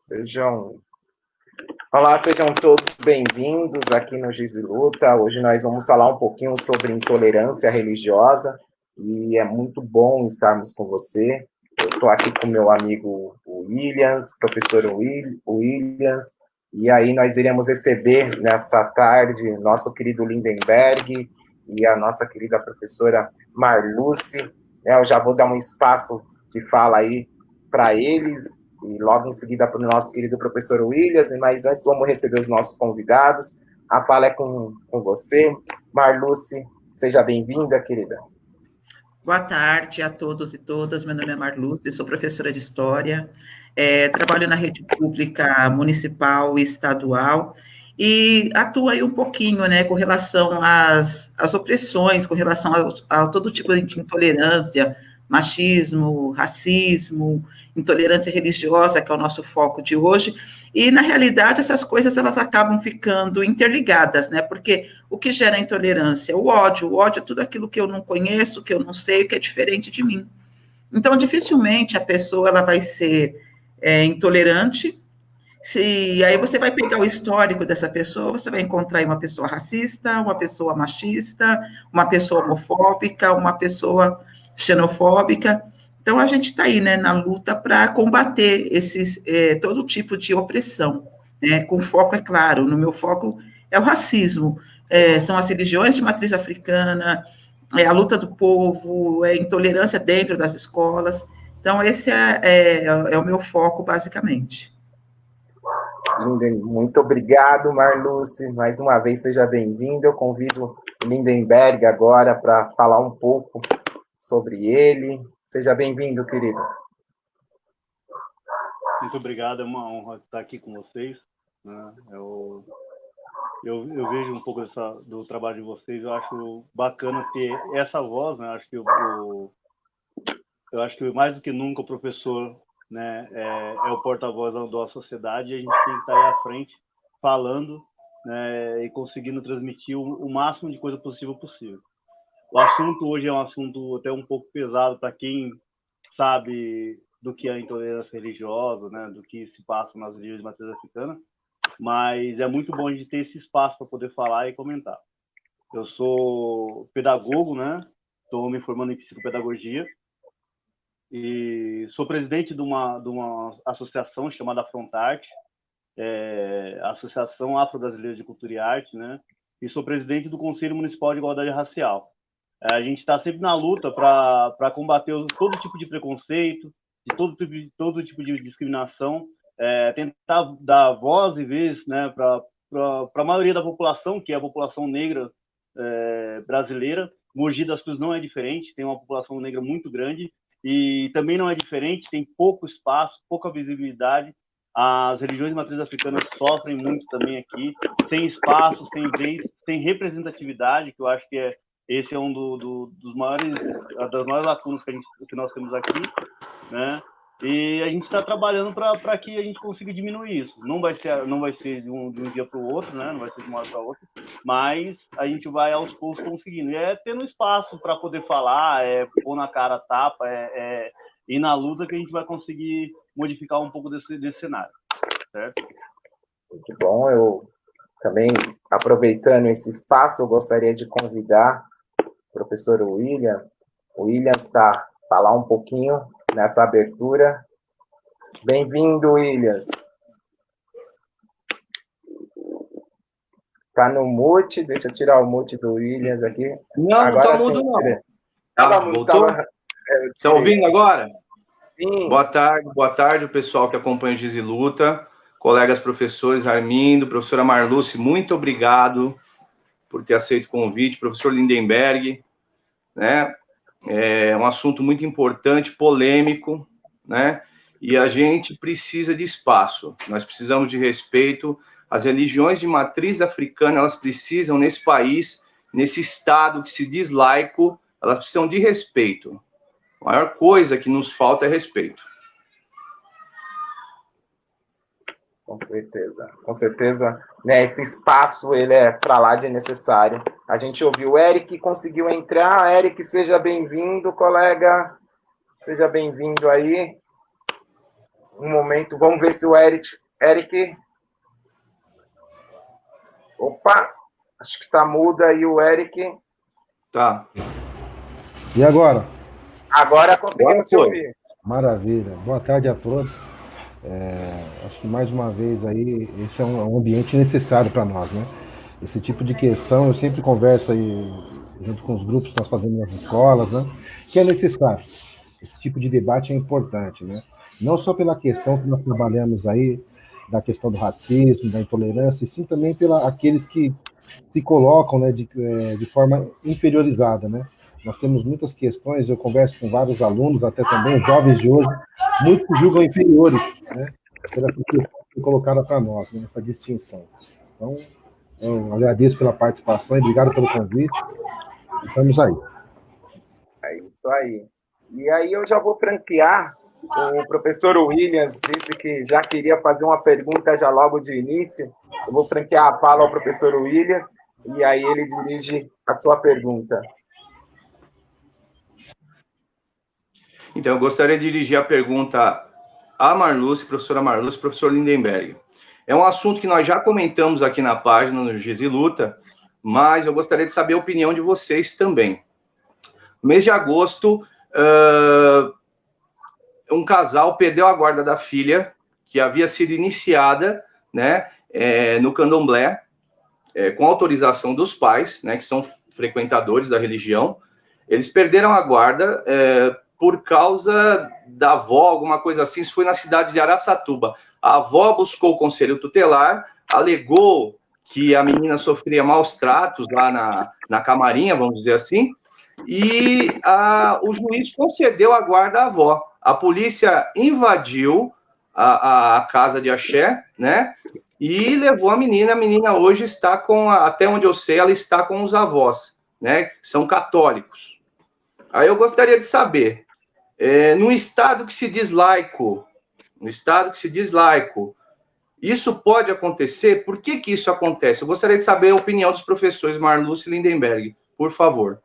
Sejam todos bem-vindos aqui no Giz e Luta. Hoje nós vamos falar um pouquinho sobre intolerância religiosa e é muito bom estarmos com você. Eu estou aqui com meu amigo Williams, professor Williams, e aí nós iremos receber nessa tarde nosso querido Lindenberg e a nossa querida professora Marluce. Eu já vou dar um espaço de fala aí para eles, e logo em seguida para o nosso querido professor Williams, mas antes vamos receber os nossos convidados. A fala é com você. Marluce, seja bem-vinda, querida. Boa tarde a todos e todas. Meu nome é Marluce, sou professora de História, trabalho na rede pública municipal e estadual e atuo aí um pouquinho, né, com relação às opressões, com relação a todo tipo de intolerância, machismo, racismo, intolerância religiosa, que é o nosso foco de hoje, e, na realidade, essas coisas, elas acabam ficando interligadas, né, porque o que gera intolerância? O ódio é tudo aquilo que eu não conheço, que eu não sei, que é diferente de mim. Então, dificilmente a pessoa, ela vai ser intolerante. Aí você vai pegar o histórico dessa pessoa, você vai encontrar aí uma pessoa racista, uma pessoa machista, uma pessoa homofóbica, uma pessoa xenofóbica. Então, a gente está aí, né, na luta para combater todo tipo de opressão, né, com foco, é claro, no meu foco é o racismo, são as religiões de matriz africana, a luta do povo, intolerância dentro das escolas. Então, esse é o meu foco, basicamente. Muito obrigado, Marluce. Mais uma vez, seja bem-vindo. Eu convido o Lindenberg agora para falar um pouco sobre ele. Seja bem-vindo, querido. Muito obrigado, é uma honra estar aqui com vocês, né? Eu vejo um pouco do trabalho de vocês, eu acho bacana ter essa voz, né? Eu acho que mais do que nunca o professor, né, é o porta-voz da sociedade, e a gente tem que estar aí à frente falando, né, e conseguindo transmitir o máximo de coisa possível. O assunto hoje é um assunto até um pouco pesado para quem sabe do que é a intolerância religiosa, né, do que se passa nas religiões de matriz africana, mas é muito bom a gente ter esse espaço para poder falar e comentar. Eu sou pedagogo, né, estou me formando em psicopedagogia, e sou presidente de uma associação chamada Afrontarte, Associação Afro-Brasileira de Cultura e Arte, né? E sou presidente do Conselho Municipal de Igualdade Racial. A gente está sempre na luta para combater todo tipo de preconceito, de todo tipo de discriminação, tentar dar voz e vez, né, para a maioria da população, que é a população negra brasileira. Mogi das Cruzes não é diferente, tem uma população negra muito grande, e também não é diferente, tem pouco espaço, pouca visibilidade. As religiões de matriz africana sofrem muito também aqui, sem espaço, sem vez, sem representatividade, que eu acho que esse é um das maiores lacunas que nós temos aqui, né? E a gente está trabalhando para que a gente consiga diminuir isso. Não vai ser de um dia para o outro, né? Não vai ser de uma hora para outra, mas a gente vai aos poucos conseguindo. E tendo espaço para poder falar, pôr na cara a tapa, ir na luta, que a gente vai conseguir modificar um pouco desse cenário, certo? Muito bom. Eu também, aproveitando esse espaço, eu gostaria de convidar o professor Williams para falar um pouquinho nessa abertura. Bem-vindo, Williams. Tá no mute, deixa eu tirar o mute do Williams aqui. Não, agora não tá mudo, não. Voltou? Estão ouvindo agora? Sim. Boa tarde, o pessoal que acompanha o Giz e Luta, colegas professores Armindo, professora Marluce, muito obrigado por ter aceito o convite, professor Lindenberg, né? É um assunto muito importante, polêmico, né? E a gente precisa de espaço, nós precisamos de respeito. As religiões de matriz africana, elas precisam, nesse país, nesse estado que se diz laico, elas precisam de respeito. A maior coisa que nos falta é respeito. Com certeza, né, esse espaço, ele é para lá de necessário. A gente ouviu o Eric, conseguiu entrar. Eric, seja bem-vindo, colega. Seja bem-vindo aí. Um momento, vamos ver se o Eric... Opa, acho que está mudo aí o Eric. Tá. E agora? Agora conseguimos te ouvir. Maravilha. Boa tarde a todos. Acho que mais uma vez aí, esse é um ambiente necessário para nós, né? Esse tipo de questão, eu sempre converso aí junto com os grupos que nós fazemos nas escolas, né? Que é necessário. Esse tipo de debate é importante, né? Não só pela questão que nós trabalhamos aí, da questão do racismo, da intolerância, e sim também pela aqueles que se colocam, né, de forma inferiorizada, né? Nós temos muitas questões, eu converso com vários alunos, até também jovens de hoje, muitos julgam inferiores, né? Pela questão que colocada para nós, né, essa distinção. Então, eu agradeço pela participação e obrigado pelo convite. Estamos aí. É isso aí. E aí eu já vou franquear. O professor Williams disse que já queria fazer uma pergunta já logo de início. Eu vou franquear a fala ao professor Williams e aí ele dirige a sua pergunta. Então, eu gostaria de dirigir a pergunta à Marluce, professora Marluce, professor Lindenberg. É um assunto que nós já comentamos aqui na página, no Giz e Luta, mas eu gostaria de saber a opinião de vocês também. No mês de agosto, um casal perdeu a guarda da filha, que havia sido iniciada, né, no candomblé, com autorização dos pais, né, que são frequentadores da religião. Eles perderam a guarda por causa da avó, alguma coisa assim. Isso foi na cidade de Araçatuba. A avó buscou o conselho tutelar, alegou que a menina sofria maus tratos lá na camarinha, vamos dizer assim, e o juiz concedeu a guarda à avó. A polícia invadiu a casa de axé, né, e levou a menina. A menina hoje está até onde eu sei, ela está com os avós, né, que são católicos. Aí eu gostaria de saber, no estado que se diz laico, isso pode acontecer? Por que isso acontece? Eu gostaria de saber a opinião dos professores Marluce e Lindenberg, por favor.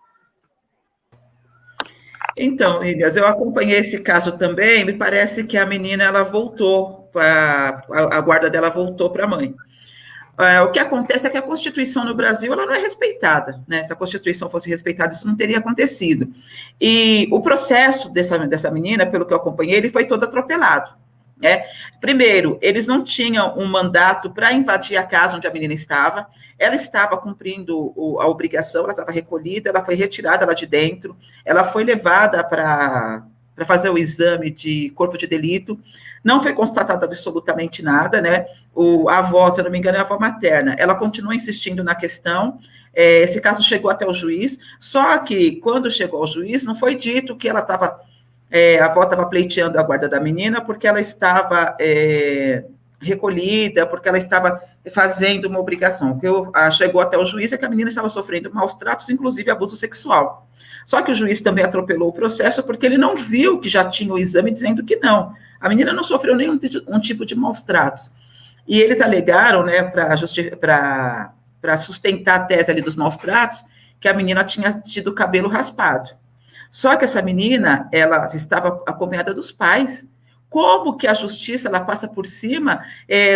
Então, Elias, eu acompanhei esse caso também. Me parece que a menina ela voltou, a guarda dela voltou para a mãe. O que acontece é que a Constituição no Brasil ela não é respeitada, né? Se a Constituição fosse respeitada, isso não teria acontecido. E o processo dessa menina, pelo que eu acompanhei, ele foi todo atropelado. Primeiro, eles não tinham um mandato para invadir a casa onde a menina estava. Ela estava cumprindo a obrigação, ela estava recolhida, ela foi retirada lá de dentro, ela foi levada para fazer o exame de corpo de delito, não foi constatado absolutamente nada, né? A avó, se eu não me engano, é a avó materna, ela continua insistindo na questão. Esse caso chegou até o juiz, só que quando chegou ao juiz, não foi dito que ela estava, a avó estava pleiteando a guarda da menina porque ela estava recolhida, porque ela estava fazendo uma obrigação. O que chegou até o juiz é que a menina estava sofrendo maus tratos, inclusive abuso sexual. Só que o juiz também atropelou o processo porque ele não viu que já tinha o exame dizendo que não. A menina não sofreu nenhum tipo de maus tratos. E eles alegaram, né, para sustentar a tese ali dos maus tratos, que a menina tinha tido o cabelo raspado. Só que essa menina, ela estava acompanhada dos pais. Como que a justiça ela passa por cima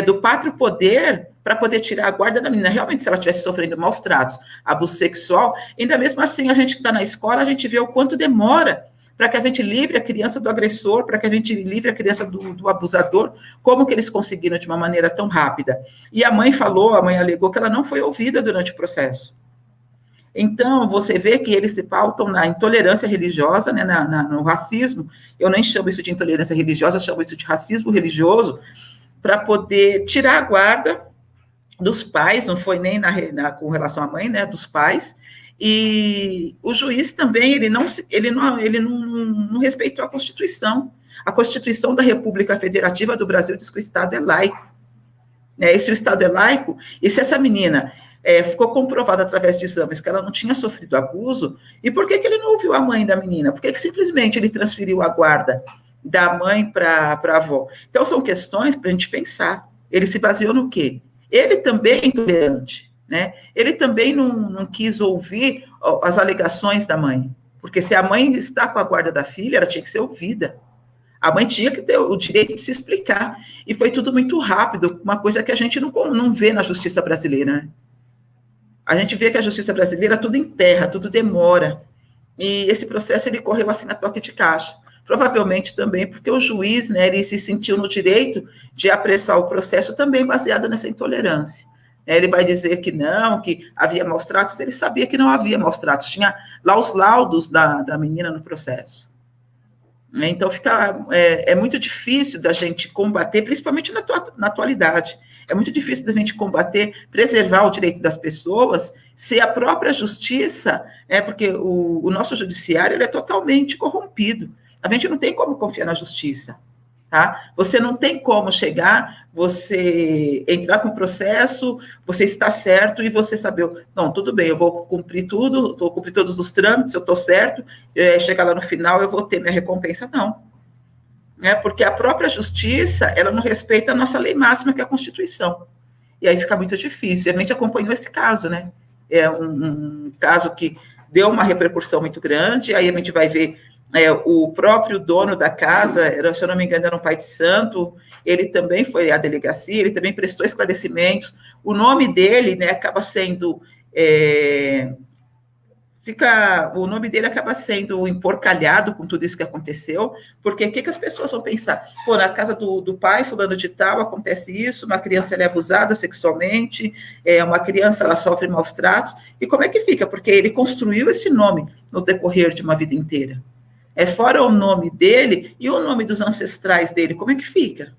do pátrio poder para poder tirar a guarda da menina? Realmente, se ela estivesse sofrendo maus tratos, abuso sexual, ainda mesmo assim, a gente que está na escola, a gente vê o quanto demora para que a gente livre a criança do agressor, para que a gente livre a criança do abusador. Como que eles conseguiram de uma maneira tão rápida? E a mãe alegou que ela não foi ouvida durante o processo. Então, você vê que eles se pautam na intolerância religiosa, né, no racismo. Eu nem chamo isso de intolerância religiosa, eu chamo isso de racismo religioso, para poder tirar a guarda dos pais, não foi nem com relação à mãe, né, dos pais. E o juiz também, ele não respeitou a Constituição. A Constituição da República Federativa do Brasil diz que o Estado é laico. E se o Estado é laico, e se essa menina ficou comprovado através de exames que ela não tinha sofrido abuso, e por que ele não ouviu a mãe da menina? Por que simplesmente ele transferiu a guarda da mãe para a avó? Então, são questões para a gente pensar. Ele se baseou no quê? Ele também é intolerante, né? Ele também não quis ouvir as alegações da mãe, porque se a mãe está com a guarda da filha, ela tinha que ser ouvida. A mãe tinha que ter o direito de se explicar. E foi tudo muito rápido, uma coisa que a gente não vê na justiça brasileira, né? A gente vê que a justiça brasileira tudo emperra, tudo demora. E esse processo ele correu assim a toque de caixa. Provavelmente também porque o juiz, né, ele se sentiu no direito de apressar o processo também baseado nessa intolerância. Ele vai dizer que não, que havia maus tratos, ele sabia que não havia maus tratos, tinha lá os laudos da menina no processo. Então, é muito difícil da gente combater, principalmente na atualidade, é muito difícil da gente combater, preservar o direito das pessoas, se a própria justiça, porque o nosso judiciário ele é totalmente corrompido. A gente não tem como confiar na justiça. Tá? Você não tem como chegar, você entrar com o processo, você está certo e você saber, não, tudo bem, eu vou cumprir tudo, vou cumprir todos os trâmites, eu estou certo, chegar lá no final eu vou ter minha recompensa. Não. Porque a própria justiça, ela não respeita a nossa lei máxima, que é a Constituição. E aí fica muito difícil. E a gente acompanhou esse caso, né? É um caso que deu uma repercussão muito grande, aí a gente vai ver o próprio dono da casa, se eu não me engano, era um pai de santo, ele também foi à delegacia, ele também prestou esclarecimentos, o nome dele, né, acaba sendo, o nome dele acaba sendo emporcalhado com tudo isso que aconteceu, porque o que as pessoas vão pensar? Pô, na casa do pai, fulano de tal, acontece isso, uma criança ela é abusada sexualmente, uma criança ela sofre maus tratos, e como é que fica? Porque ele construiu esse nome no decorrer de uma vida inteira. Fora o nome dele e o nome dos ancestrais dele, como é que fica?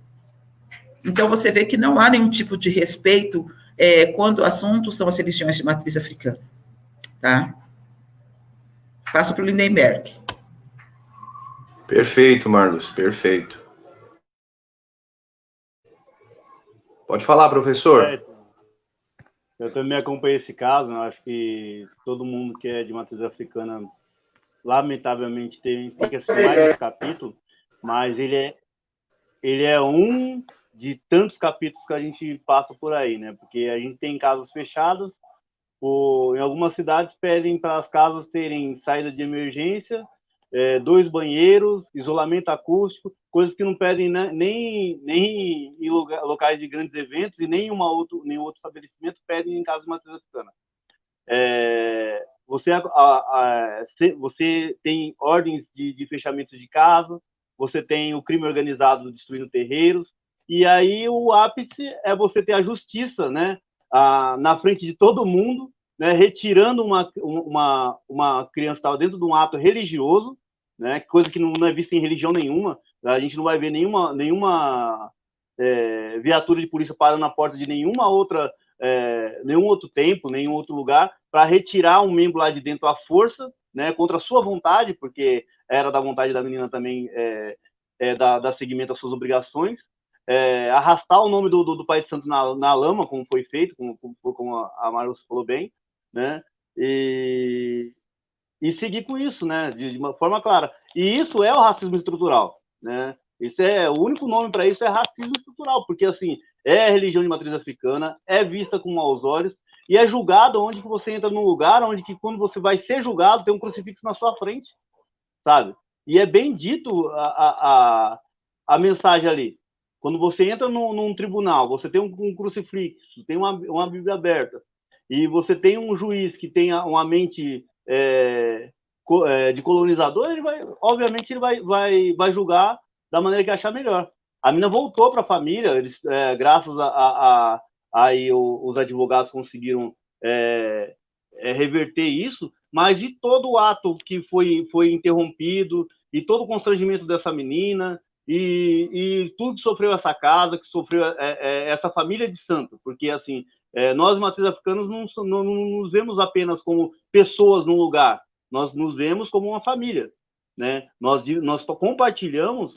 Então, você vê que não há nenhum tipo de respeito quando o assunto são as religiões de matriz africana. Tá? Passo para o Lindenberg. Perfeito, Marlos, perfeito. Pode falar, professor. Eu também acompanhei esse caso, eu acho que todo mundo que é de matriz africana lamentavelmente tem que assistir mais esse capítulo, mas ele é um de tantos capítulos que a gente passa por aí, né? Porque a gente tem casas fechadas, em algumas cidades pedem para as casas terem saída de emergência, 2 banheiros, isolamento acústico, coisas que não pedem, né, nem em locais de grandes eventos e nenhum outro estabelecimento pedem em casa de matriz africana. Você tem ordens de fechamento de casa, você tem o crime organizado destruindo terreiros, e aí o ápice é você ter a justiça, né, na frente de todo mundo, né, retirando uma criança que estava dentro de um ato religioso, né, coisa que não é vista em religião nenhuma. A gente não vai ver nenhuma viatura de polícia parando na porta de nenhum outro templo, nenhum outro lugar, para retirar um membro lá de dentro à força, né, contra a sua vontade, porque era da vontade da menina também dar seguimento às suas obrigações, arrastar o nome do pai de santo na lama, como foi feito, como a Marlos falou bem, né, e seguir com isso, né, de uma forma clara. E isso é o racismo estrutural, né? O único nome para isso é racismo estrutural, porque assim, é religião de matriz africana, é vista com maus olhos e é julgado onde que você entra num lugar onde que quando você vai ser julgado tem um crucifixo na sua frente, sabe? E é bem dito a mensagem ali. Quando você entra num tribunal, você tem um crucifixo, tem uma Bíblia aberta, e você tem um juiz que tem uma mente de colonizador, obviamente ele vai julgar da maneira que achar melhor. A menina voltou para a família, graças aí os advogados conseguiram reverter isso, mas de todo o ato que foi interrompido, e todo o constrangimento dessa menina, e tudo que sofreu essa casa, que sofreu essa família de santo, porque assim, nós matriz africanos não nos vemos apenas como pessoas num lugar, nós nos vemos como uma família, né? Nós compartilhamos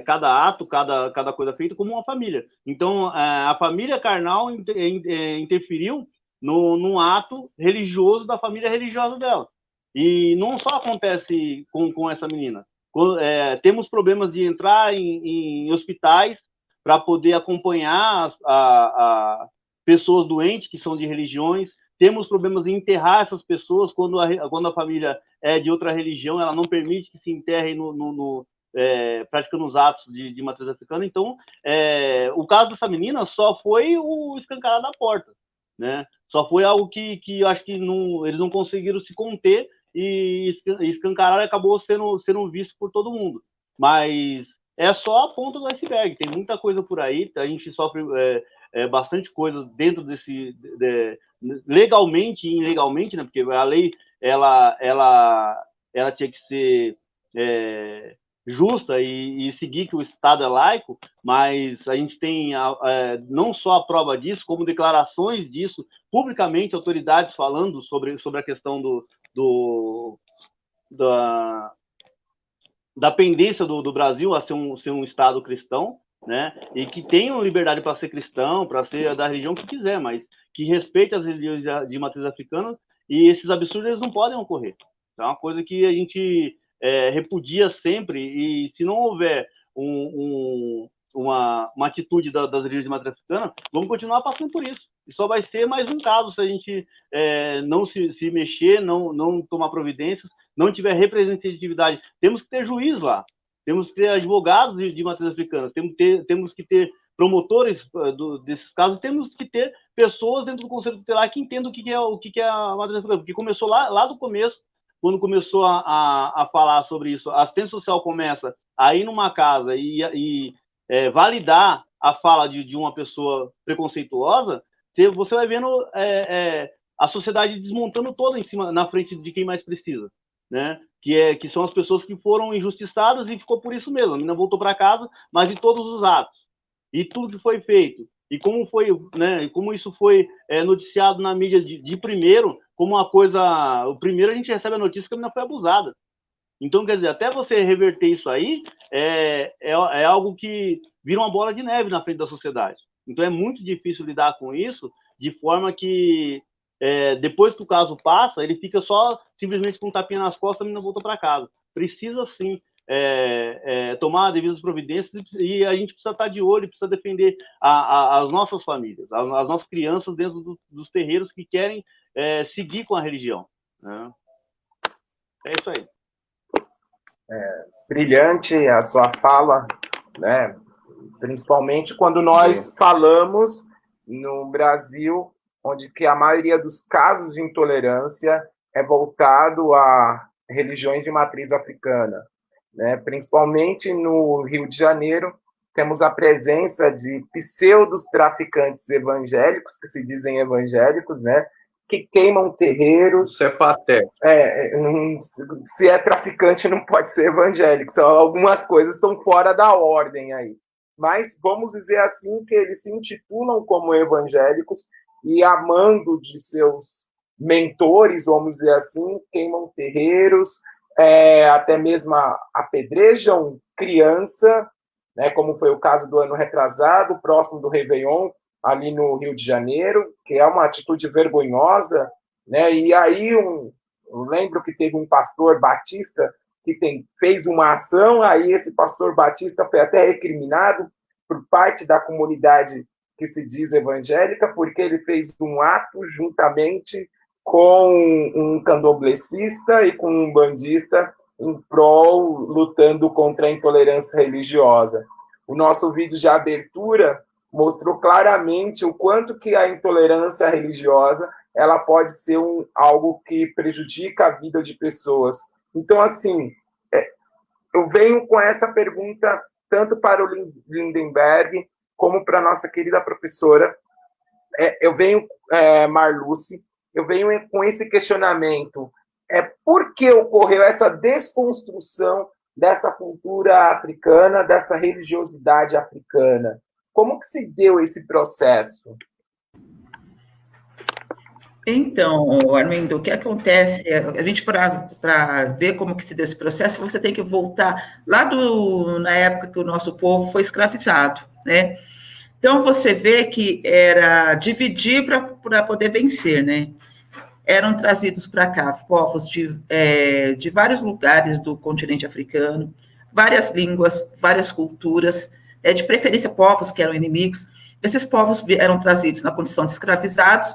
cada ato, cada coisa feita como uma família. Então, a família carnal interferiu num ato religioso da família religiosa dela. E não só acontece com essa menina. Temos problemas de entrar em hospitais para poder acompanhar pessoas doentes que são de religiões. Temos problemas em enterrar essas pessoas quando a família é de outra religião, ela não permite que se enterrem praticando os atos de matriz africana. Então, o caso dessa menina só foi o escancarar da porta, né? Só foi algo que eu acho que eles não conseguiram se conter e escancarar acabou sendo visto por todo mundo. Mas é só a ponta do iceberg, tem muita coisa por aí, a gente sofre bastante coisa dentro desse... legalmente e ilegalmente, né? Porque a lei, ela tinha que ser justa e seguir que o Estado é laico, mas a gente tem não só a prova disso, como declarações disso, publicamente, autoridades falando sobre a questão da pendência do Brasil a ser um Estado cristão, né? E que tenham liberdade para ser cristão, para ser da religião que quiser, mas que respeite as religiões de matriz africana, e esses absurdos eles não podem ocorrer. É uma coisa que a gente repudia sempre, e se não houver uma atitude das religiões de matriz africana, vamos continuar passando por isso. E só vai ser mais um caso se a gente não se mexer, não tomar providências, não tiver representatividade. Temos que ter juiz lá, temos que ter advogados de matriz africana, temos que ter promotores desses casos, temos que ter pessoas dentro do Conselho Tutelar que entendam o que é a matriz africana, porque começou lá do começo, quando começou a falar sobre isso. A assistência social começa a ir numa casa e validar a fala de uma pessoa preconceituosa, você vai vendo a sociedade desmontando toda em cima, na frente de quem mais precisa, né? Que são as pessoas que foram injustiçadas e ficou por isso mesmo. A menina voltou para casa, mas de todos os atos e tudo que foi feito e como foi, né? Como isso foi noticiado na mídia de primeiro, como uma coisa. O primeiro a gente recebe a notícia que a menina foi abusada. Então, quer dizer, até você reverter isso aí é algo que vira uma bola de neve na frente da sociedade. Então, é muito difícil lidar com isso, de forma que depois que o caso passa, ele fica só simplesmente com um tapinha nas costas e a menina volta para casa. Precisa, sim, tomar devidas providências, e a gente precisa estar de olho, precisa defender as nossas famílias, as nossas crianças dentro dos terreiros que querem seguir com a religião, né? É isso aí. Brilhante a sua fala, né? Principalmente quando nós falamos no Brasil, onde que a maioria dos casos de intolerância é voltado a religiões de matriz africana, né? Principalmente no Rio de Janeiro, temos a presença de pseudos traficantes evangélicos, que se dizem evangélicos, né? Que queimam terreiros. Isso é patético. Se é traficante, não pode ser evangélico. Algumas coisas estão fora da ordem aí. Mas vamos dizer assim que eles se intitulam como evangélicos e, amando de seus mentores, vamos dizer assim, queimam terreiros, até mesmo apedrejam criança, né, como foi o caso do ano retrasado, próximo do Réveillon, ali no Rio de Janeiro, que é uma atitude vergonhosa, né? E aí eu lembro que teve um pastor batista que fez uma ação, aí esse pastor batista foi até recriminado por parte da comunidade que se diz evangélica, porque ele fez um ato juntamente com um candomblessista e com um bandista em prol, lutando contra a intolerância religiosa. O nosso vídeo de abertura mostrou claramente o quanto que a intolerância religiosa ela pode ser algo que prejudica a vida de pessoas. Então, assim, eu venho com essa pergunta tanto para o Lindenberg como para a nossa querida professora. Eu venho, Marluce, eu venho com esse questionamento. Por que ocorreu essa desconstrução dessa cultura africana, dessa religiosidade africana? Como que se deu esse processo? Então, Armindo, o que acontece? A gente, para ver como que se deu esse processo, você tem que voltar lá na época que o nosso povo foi escravizado, né? Então, você vê que era dividir para poder vencer, né? Eram trazidos para cá povos de vários lugares do continente africano, várias línguas, várias culturas, de preferência povos que eram inimigos. Esses povos eram trazidos na condição de escravizados.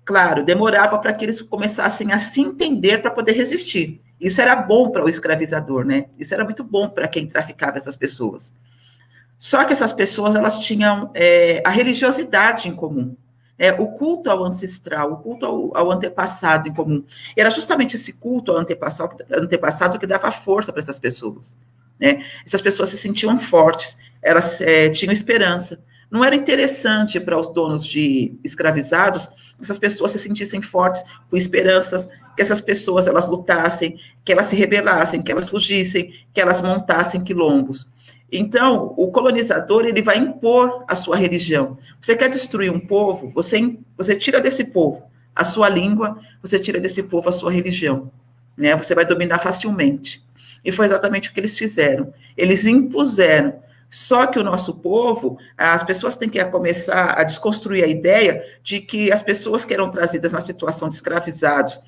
Claro, demorava para que eles começassem a se entender para poder resistir. Isso era bom para o escravizador, né? Isso era muito bom para quem traficava essas pessoas. Só que essas pessoas, elas tinham a religiosidade em comum, o culto ao ancestral, o culto ao antepassado em comum. E era justamente esse culto ao antepassado que dava força para essas pessoas, né? Essas pessoas se sentiam fortes, elas tinham esperança. Não era interessante para os donos de escravizados que essas pessoas se sentissem fortes, com esperanças, que essas pessoas elas lutassem, que elas se rebelassem, que elas fugissem, que elas montassem quilombos. Então, o colonizador, ele vai impor a sua religião. Você quer destruir um povo, você tira desse povo a sua língua, você tira desse povo a sua religião, né? Você vai dominar facilmente. E foi exatamente o que eles fizeram. Eles impuseram. Só que o nosso povo, as pessoas têm que começar a desconstruir a ideia de que as pessoas que eram trazidas na situação de escravizados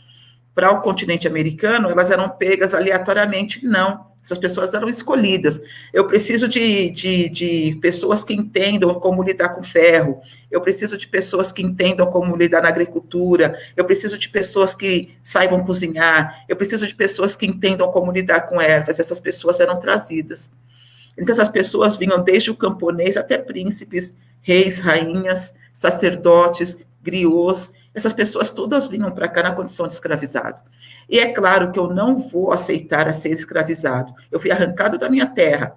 para o continente americano, elas eram pegas aleatoriamente, não. Essas pessoas eram escolhidas. Eu preciso de pessoas que entendam como lidar com ferro, eu preciso de pessoas que entendam como lidar na agricultura, eu preciso de pessoas que saibam cozinhar, eu preciso de pessoas que entendam como lidar com ervas. Essas pessoas eram trazidas. Então, essas pessoas vinham desde o camponês até príncipes, reis, rainhas, sacerdotes, griots. Essas pessoas todas vinham para cá na condição de escravizado. E é claro que eu não vou aceitar a ser escravizado. Eu fui arrancado da minha terra.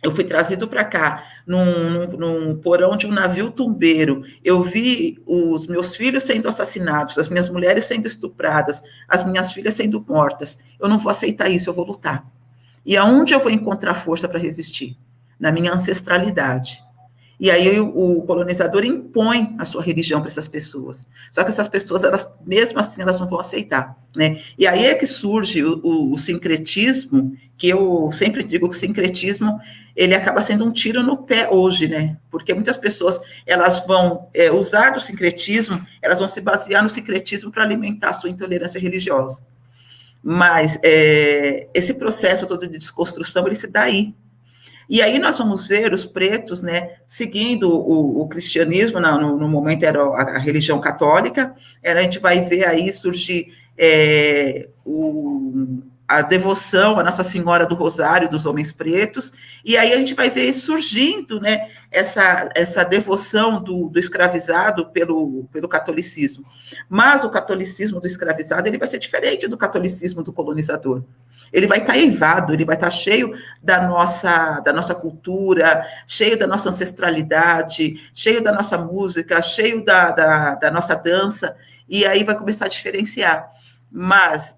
Eu fui trazido para cá, num porão de um navio tumbeiro. Eu vi os meus filhos sendo assassinados, as minhas mulheres sendo estupradas, as minhas filhas sendo mortas. Eu não vou aceitar isso, eu vou lutar. E aonde eu vou encontrar força para resistir? Na minha ancestralidade. E aí o colonizador impõe a sua religião para essas pessoas. Só que essas pessoas, elas, mesmo assim, elas não vão aceitar, né? E aí é que surge o sincretismo, que eu sempre digo que o sincretismo, ele acaba sendo um tiro no pé hoje, né? Porque muitas pessoas, elas vão usar do sincretismo, elas vão se basear no sincretismo para alimentar a sua intolerância religiosa. Mas esse processo todo de desconstrução, ele se dá aí. E aí nós vamos ver os pretos, né, seguindo o cristianismo, no momento era a religião católica, a gente vai ver aí surgir a devoção à Nossa Senhora do Rosário dos homens pretos, e aí a gente vai ver surgindo, né, essa devoção do escravizado pelo catolicismo. Mas o catolicismo do escravizado, ele vai ser diferente do catolicismo do colonizador. Ele vai estar eivado, ele vai estar cheio da nossa cultura, cheio da nossa ancestralidade, cheio da nossa música, cheio da nossa dança, e aí vai começar a diferenciar. Mas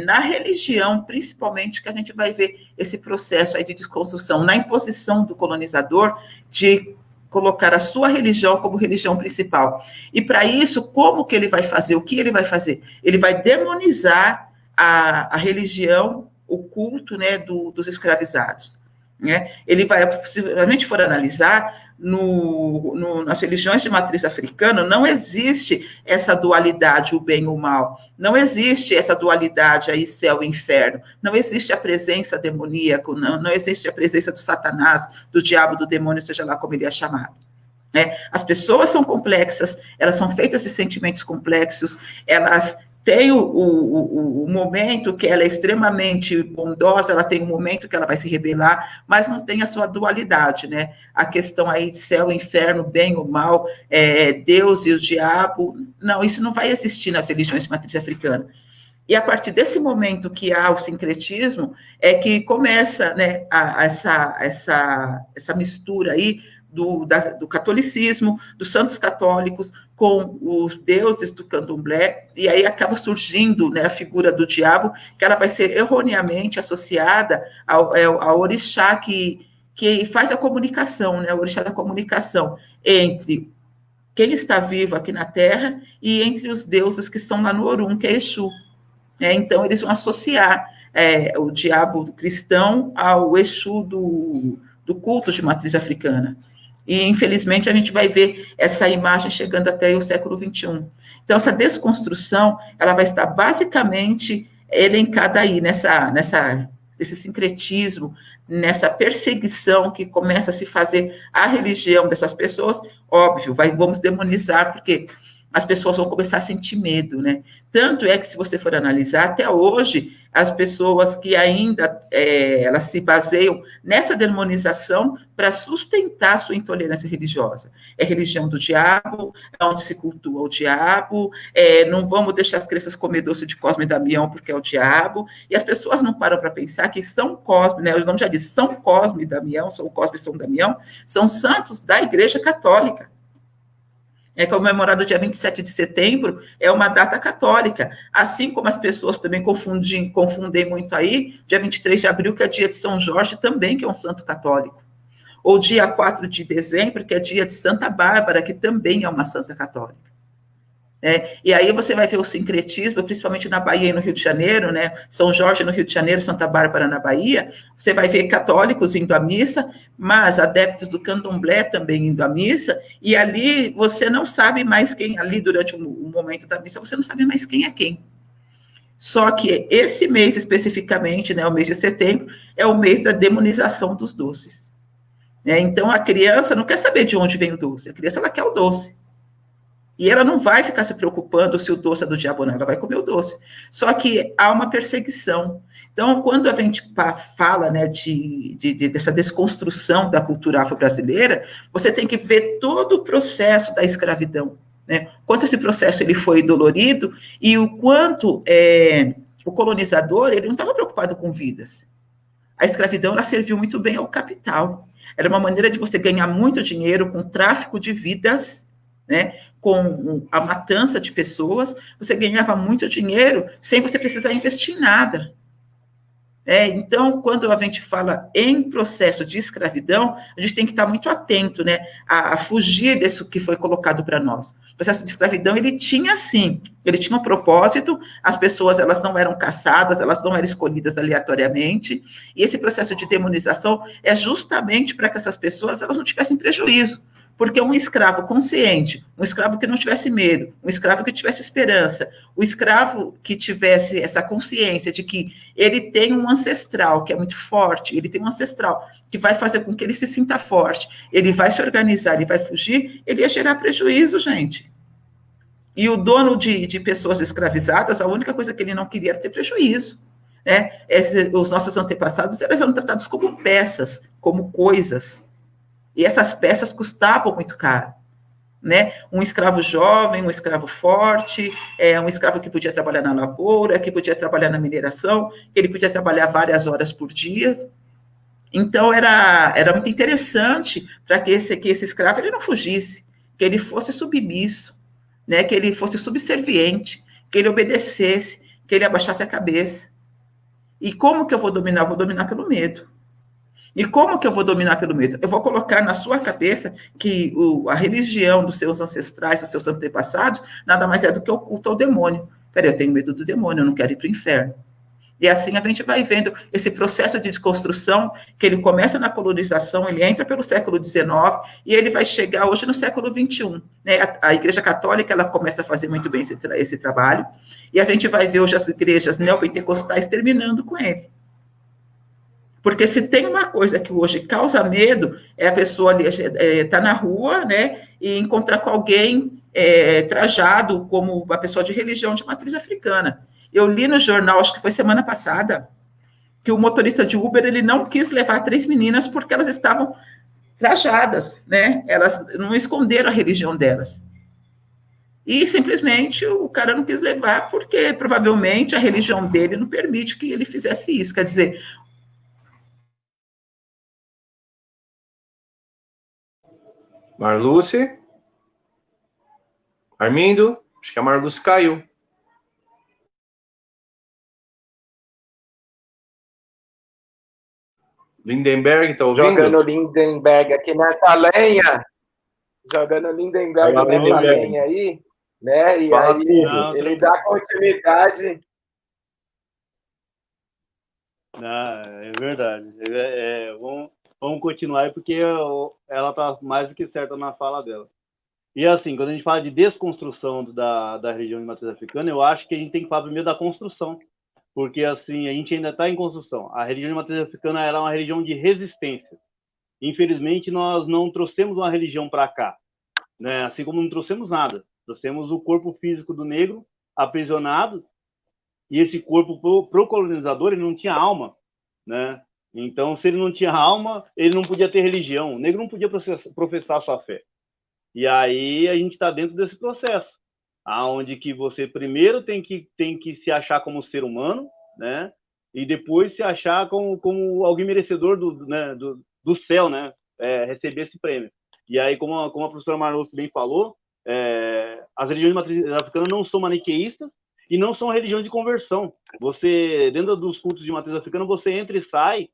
na religião, principalmente, que a gente vai ver esse processo aí de desconstrução, na imposição do colonizador de colocar a sua religião como religião principal. E para isso, como que ele vai fazer? O que ele vai fazer? Ele vai demonizar a religião, o culto, né, dos escravizados, né? Ele vai, se a gente for analisar, nas religiões de matriz africana, não existe essa dualidade, o bem e o mal, não existe essa dualidade aí, céu e inferno, não existe a presença demoníaca, não existe a presença do Satanás, do diabo, do demônio, seja lá como ele é chamado. As pessoas são complexas, elas são feitas de sentimentos complexos, elas tem o momento que ela é extremamente bondosa, ela tem um momento que ela vai se rebelar, mas não tem a sua dualidade, né? A questão aí de céu e inferno, bem ou mal, Deus e o diabo, não, isso não vai existir nas religiões de matriz africana. E a partir desse momento que há o sincretismo, é que começa, né, essa mistura aí do catolicismo, dos santos católicos, com os deuses do candomblé, e aí acaba surgindo, né, a figura do diabo, que ela vai ser erroneamente associada ao orixá que faz a comunicação, né, o orixá da comunicação entre quem está vivo aqui na Terra e entre os deuses que estão lá no Orum, que é Exu. Então, eles vão associar o diabo cristão ao Exu do culto de matriz africana. E, infelizmente, a gente vai ver essa imagem chegando até o século XXI. Então, essa desconstrução, ela vai estar basicamente elencada aí, nesse sincretismo, nessa perseguição que começa a se fazer à religião dessas pessoas. Óbvio, vamos demonizar, porque as pessoas vão começar a sentir medo, né? Tanto é que, se você for analisar, até hoje, as pessoas que ainda elas se baseiam nessa demonização para sustentar sua intolerância religiosa. É religião do diabo, é onde se cultua o diabo, não vamos deixar as crianças comer doce de Cosme e Damião porque é o diabo, e as pessoas não param para pensar que São Cosme, né, o nome já diz, São Cosme e Damião, São Cosme e São Damião, são santos da Igreja Católica. É comemorado dia 27 de setembro, é uma data católica. Assim como as pessoas também confundem muito aí, dia 23 de abril, que é dia de São Jorge, também, que é um santo católico. Ou dia 4 de dezembro, que é dia de Santa Bárbara, que também é uma santa católica. E aí você vai ver o sincretismo, principalmente na Bahia e no Rio de Janeiro, né? São Jorge no Rio de Janeiro, Santa Bárbara na Bahia, você vai ver católicos indo à missa, mas adeptos do candomblé também indo à missa, e ali você não sabe mais quem, ali durante o momento da missa, você não sabe mais quem é quem. Só que esse mês especificamente, né, o mês de setembro, é o mês da demonização dos doces. Então a criança não quer saber de onde vem o doce, a criança ela quer o doce. E ela não vai ficar se preocupando se o doce é do diabo ou não, ela vai comer o doce. Só que há uma perseguição. Então, quando a gente fala, né, dessa desconstrução da cultura afro-brasileira, você tem que ver todo o processo da escravidão, né? Quanto esse processo ele foi dolorido e o quanto o colonizador ele não estava preocupado com vidas. A escravidão ela serviu muito bem ao capital. Era uma maneira de você ganhar muito dinheiro com tráfico de vidas, né, com a matança de pessoas, você ganhava muito dinheiro sem você precisar investir em nada. Então, quando a gente fala em processo de escravidão, a gente tem que estar muito atento, né, a fugir disso que foi colocado para nós. O processo de escravidão, ele tinha, sim, ele tinha um propósito, as pessoas, elas não eram caçadas, elas não eram escolhidas aleatoriamente, e esse processo de demonização é justamente para que essas pessoas, elas não tivessem prejuízo. Porque um escravo consciente, um escravo que não tivesse medo, um escravo que tivesse esperança, o escravo que tivesse essa consciência de que ele tem um ancestral que é muito forte, ele tem um ancestral que vai fazer com que ele se sinta forte, ele vai se organizar, ele vai fugir, ele ia gerar prejuízo, gente. E o dono de pessoas escravizadas, a única coisa que ele não queria era ter prejuízo. Os nossos antepassados eram tratados como peças, como coisas. E essas peças custavam muito caro, né? Um escravo jovem, um escravo forte, um escravo que podia trabalhar na lavoura, que podia trabalhar na mineração, que ele podia trabalhar várias horas por dia. Então, era muito interessante para que esse escravo ele não fugisse, que ele fosse submisso, né? Que ele fosse subserviente, que ele obedecesse, que ele abaixasse a cabeça. E como que eu vou dominar? Eu vou dominar pelo medo. E como que eu vou dominar pelo medo? Eu vou colocar na sua cabeça que a religião dos seus ancestrais, dos seus antepassados, nada mais é do que o culto ao demônio. Peraí, eu tenho medo do demônio, eu não quero ir para o inferno. E assim a gente vai vendo esse processo de desconstrução, que ele começa na colonização, ele entra pelo século XIX, e ele vai chegar hoje no século XXI. Né? A Igreja Católica, ela começa a fazer muito bem esse trabalho, e a gente vai ver hoje as igrejas neopentecostais terminando com ele. Porque se tem uma coisa que hoje causa medo, é a pessoa ali estar na rua, né, e encontrar com alguém trajado como uma pessoa de religião de matriz africana. Eu li no jornal, acho que foi semana passada, que o motorista de Uber ele não quis levar 3 meninas porque elas estavam trajadas, né? Elas não esconderam a religião delas. E simplesmente o cara não quis levar porque provavelmente a religião dele não permite que ele fizesse isso. Quer dizer, Marluce? Armindo? Acho que a Marluce caiu. Lindenberg, tá ouvindo? Jogando Lindenberg aqui nessa lenha. Jogando Lindenberg nessa lenha aí, né? E Fala aí tudo. ele dá continuidade. É verdade. Vamos continuar aí, porque ela está mais do que certa na fala dela. E assim, quando a gente fala de desconstrução da religião de matriz africana, eu acho que a gente tem que falar primeiro da construção, porque assim, a gente ainda está em construção. A religião de matriz africana era uma religião de resistência. Infelizmente, nós não trouxemos uma religião para cá, né? Assim como não trouxemos nada. Nós temos o corpo físico do negro aprisionado, e esse corpo, pro colonizador, ele não tinha alma, né? Então, se ele não tinha alma, ele não podia ter religião. O negro não podia professar sua fé. E aí a gente está dentro desse processo, aonde que você primeiro tem que se achar como ser humano, né? E depois se achar como alguém merecedor do céu, né? Receber esse prêmio. E aí, como a professora Marluce bem falou, as religiões de matriz africana não são maniqueístas e não são religiões de conversão. Você, dentro dos cultos de matriz africana, você entra e sai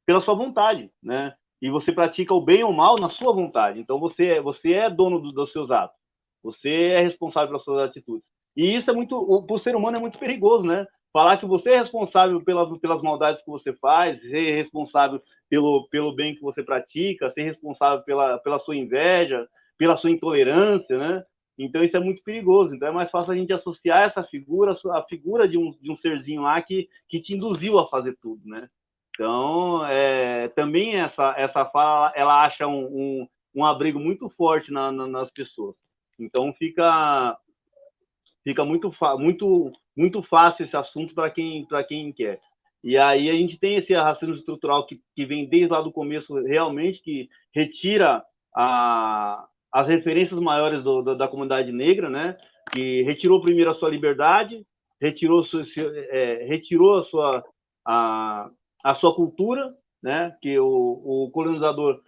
pela sua vontade, né? E você pratica o bem ou o mal na sua vontade. Então, você é dono dos seus atos. Você é responsável pelas suas atitudes. E isso para o ser humano é muito perigoso, né? Falar que você é responsável pelas maldades que você faz, ser responsável pelo bem que você pratica, ser responsável pela sua inveja, pela sua intolerância, né? Então, isso é muito perigoso. Então, é mais fácil a gente associar essa figura à figura de um serzinho lá que te induziu a fazer tudo, né? Então, também essa fala, ela acha um abrigo muito forte nas pessoas. Então, fica muito fácil esse assunto para quem quer. E aí a gente tem esse racismo estrutural que vem desde lá do começo, realmente, que retira as referências maiores da comunidade negra, né? Que retirou primeiro a sua liberdade, retirou a sua cultura, né? Que o colonizador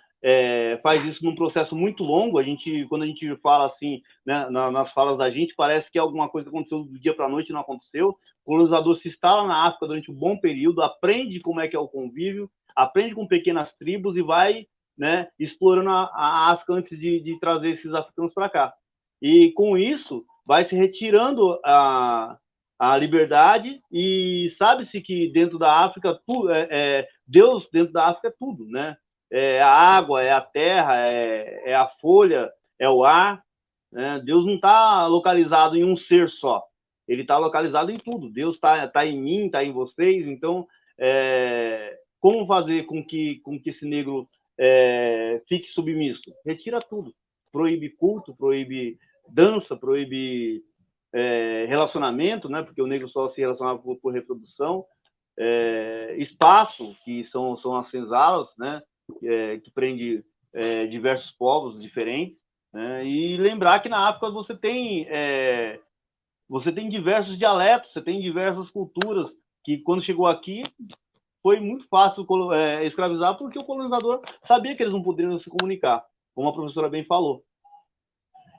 faz isso num processo muito longo. Quando a gente fala assim, né, nas falas da gente, parece que alguma coisa aconteceu do dia para a noite e não aconteceu. O colonizador se instala na África durante um bom período, aprende como é que é o convívio, aprende com pequenas tribos e vai, né, explorando a África antes de trazer esses africanos para cá. E com isso vai se retirando a liberdade, e sabe-se que dentro da África Deus dentro da África é tudo, né? É a água, é a terra, é a folha, é o ar, né? Deus não está localizado em um ser só, ele está localizado em tudo. Deus está em mim, está em vocês. Então, como fazer com que esse negro fique submisso? Retira tudo, proíbe culto, proíbe dança, proíbe relacionamento, né? Porque o negro só se relacionava por reprodução, espaço, que são as senzalas, né? Que prende diversos povos diferentes, né? E lembrar que na África você tem diversos dialetos, você tem diversas culturas, que quando chegou aqui foi muito fácil escravizar, porque o colonizador sabia que eles não poderiam se comunicar, como a professora bem falou.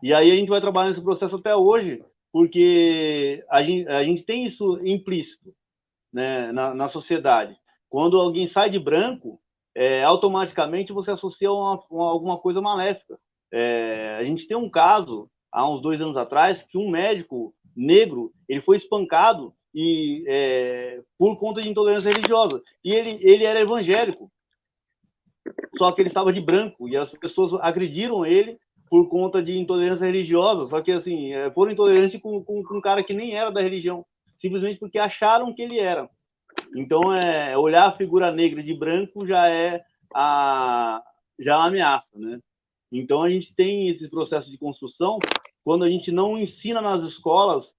E aí a gente vai trabalhar nesse processo até hoje, porque a gente tem isso implícito, né, na sociedade. Quando alguém sai de branco, automaticamente você associa a alguma coisa maléfica. A gente tem um caso, há uns 2 anos atrás, que um médico negro ele foi espancado por conta de intolerância religiosa. E ele era evangélico, só que ele estava de branco, e as pessoas agrediram ele por conta de intolerância religiosa. Só que, assim, foram intolerantes com um cara que nem era da religião, simplesmente porque acharam que ele era. Então, olhar a figura negra de branco já é uma ameaça, né? Então, a gente tem esse processo de construção quando a gente não ensina nas escolas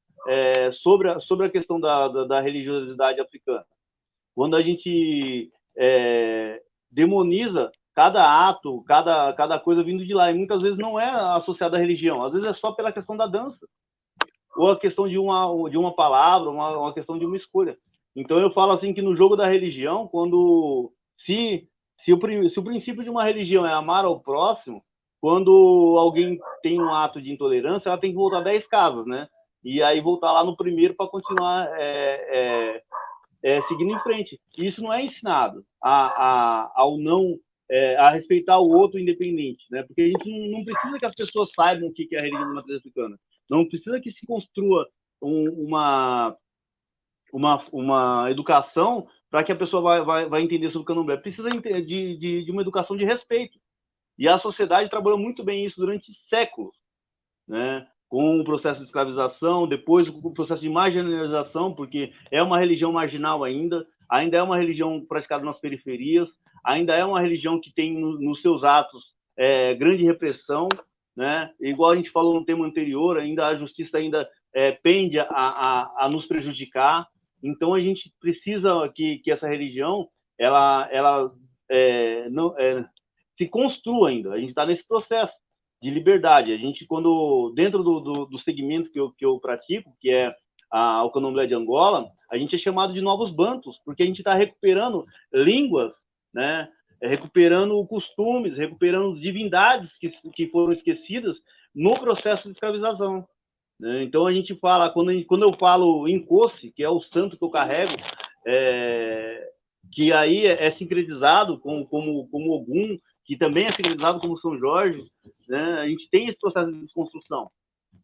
sobre a questão da religiosidade africana. Quando a gente demoniza cada ato, cada coisa vindo de lá, e muitas vezes não é associada à religião, às vezes é só pela questão da dança, ou a questão de uma palavra, uma questão de uma escolha. Então eu falo assim que no jogo da religião, quando se o princípio de uma religião é amar ao próximo, quando alguém tem um ato de intolerância, ela tem que voltar 10 casas, né? E aí voltar lá no primeiro para continuar seguindo em frente. E isso não é ensinado ao não a respeitar o outro independente, né? Porque a gente não precisa que as pessoas saibam o que é a religião de matriz africana. Não precisa que se construa uma educação para que a pessoa vai entender sobre o candomblé. Precisa de uma educação de respeito. E a sociedade trabalhou muito bem isso durante séculos, né? Com o processo de escravização, depois o processo de marginalização, porque é uma religião marginal ainda é uma religião praticada nas periferias, ainda é uma religião que tem nos seus atos grande repressão, né? Igual a gente falou no tema anterior, ainda a justiça ainda pende a nos prejudicar. Então a gente precisa que essa religião ela não se construa ainda. A gente está nesse processo de liberdade. A gente, quando dentro do segmento que eu pratico, que é o Candomblé de Angola, a gente é chamado de novos bantus, porque a gente está recuperando línguas, né? Recuperando costumes, recuperando divindades que foram esquecidas no processo de escravização. Né? Então a gente fala, quando eu falo Inkosi, que é o santo que eu carrego, que aí é sincretizado como Ogum, que também é sincretizado como São Jorge, né? A gente tem esse processo de desconstrução.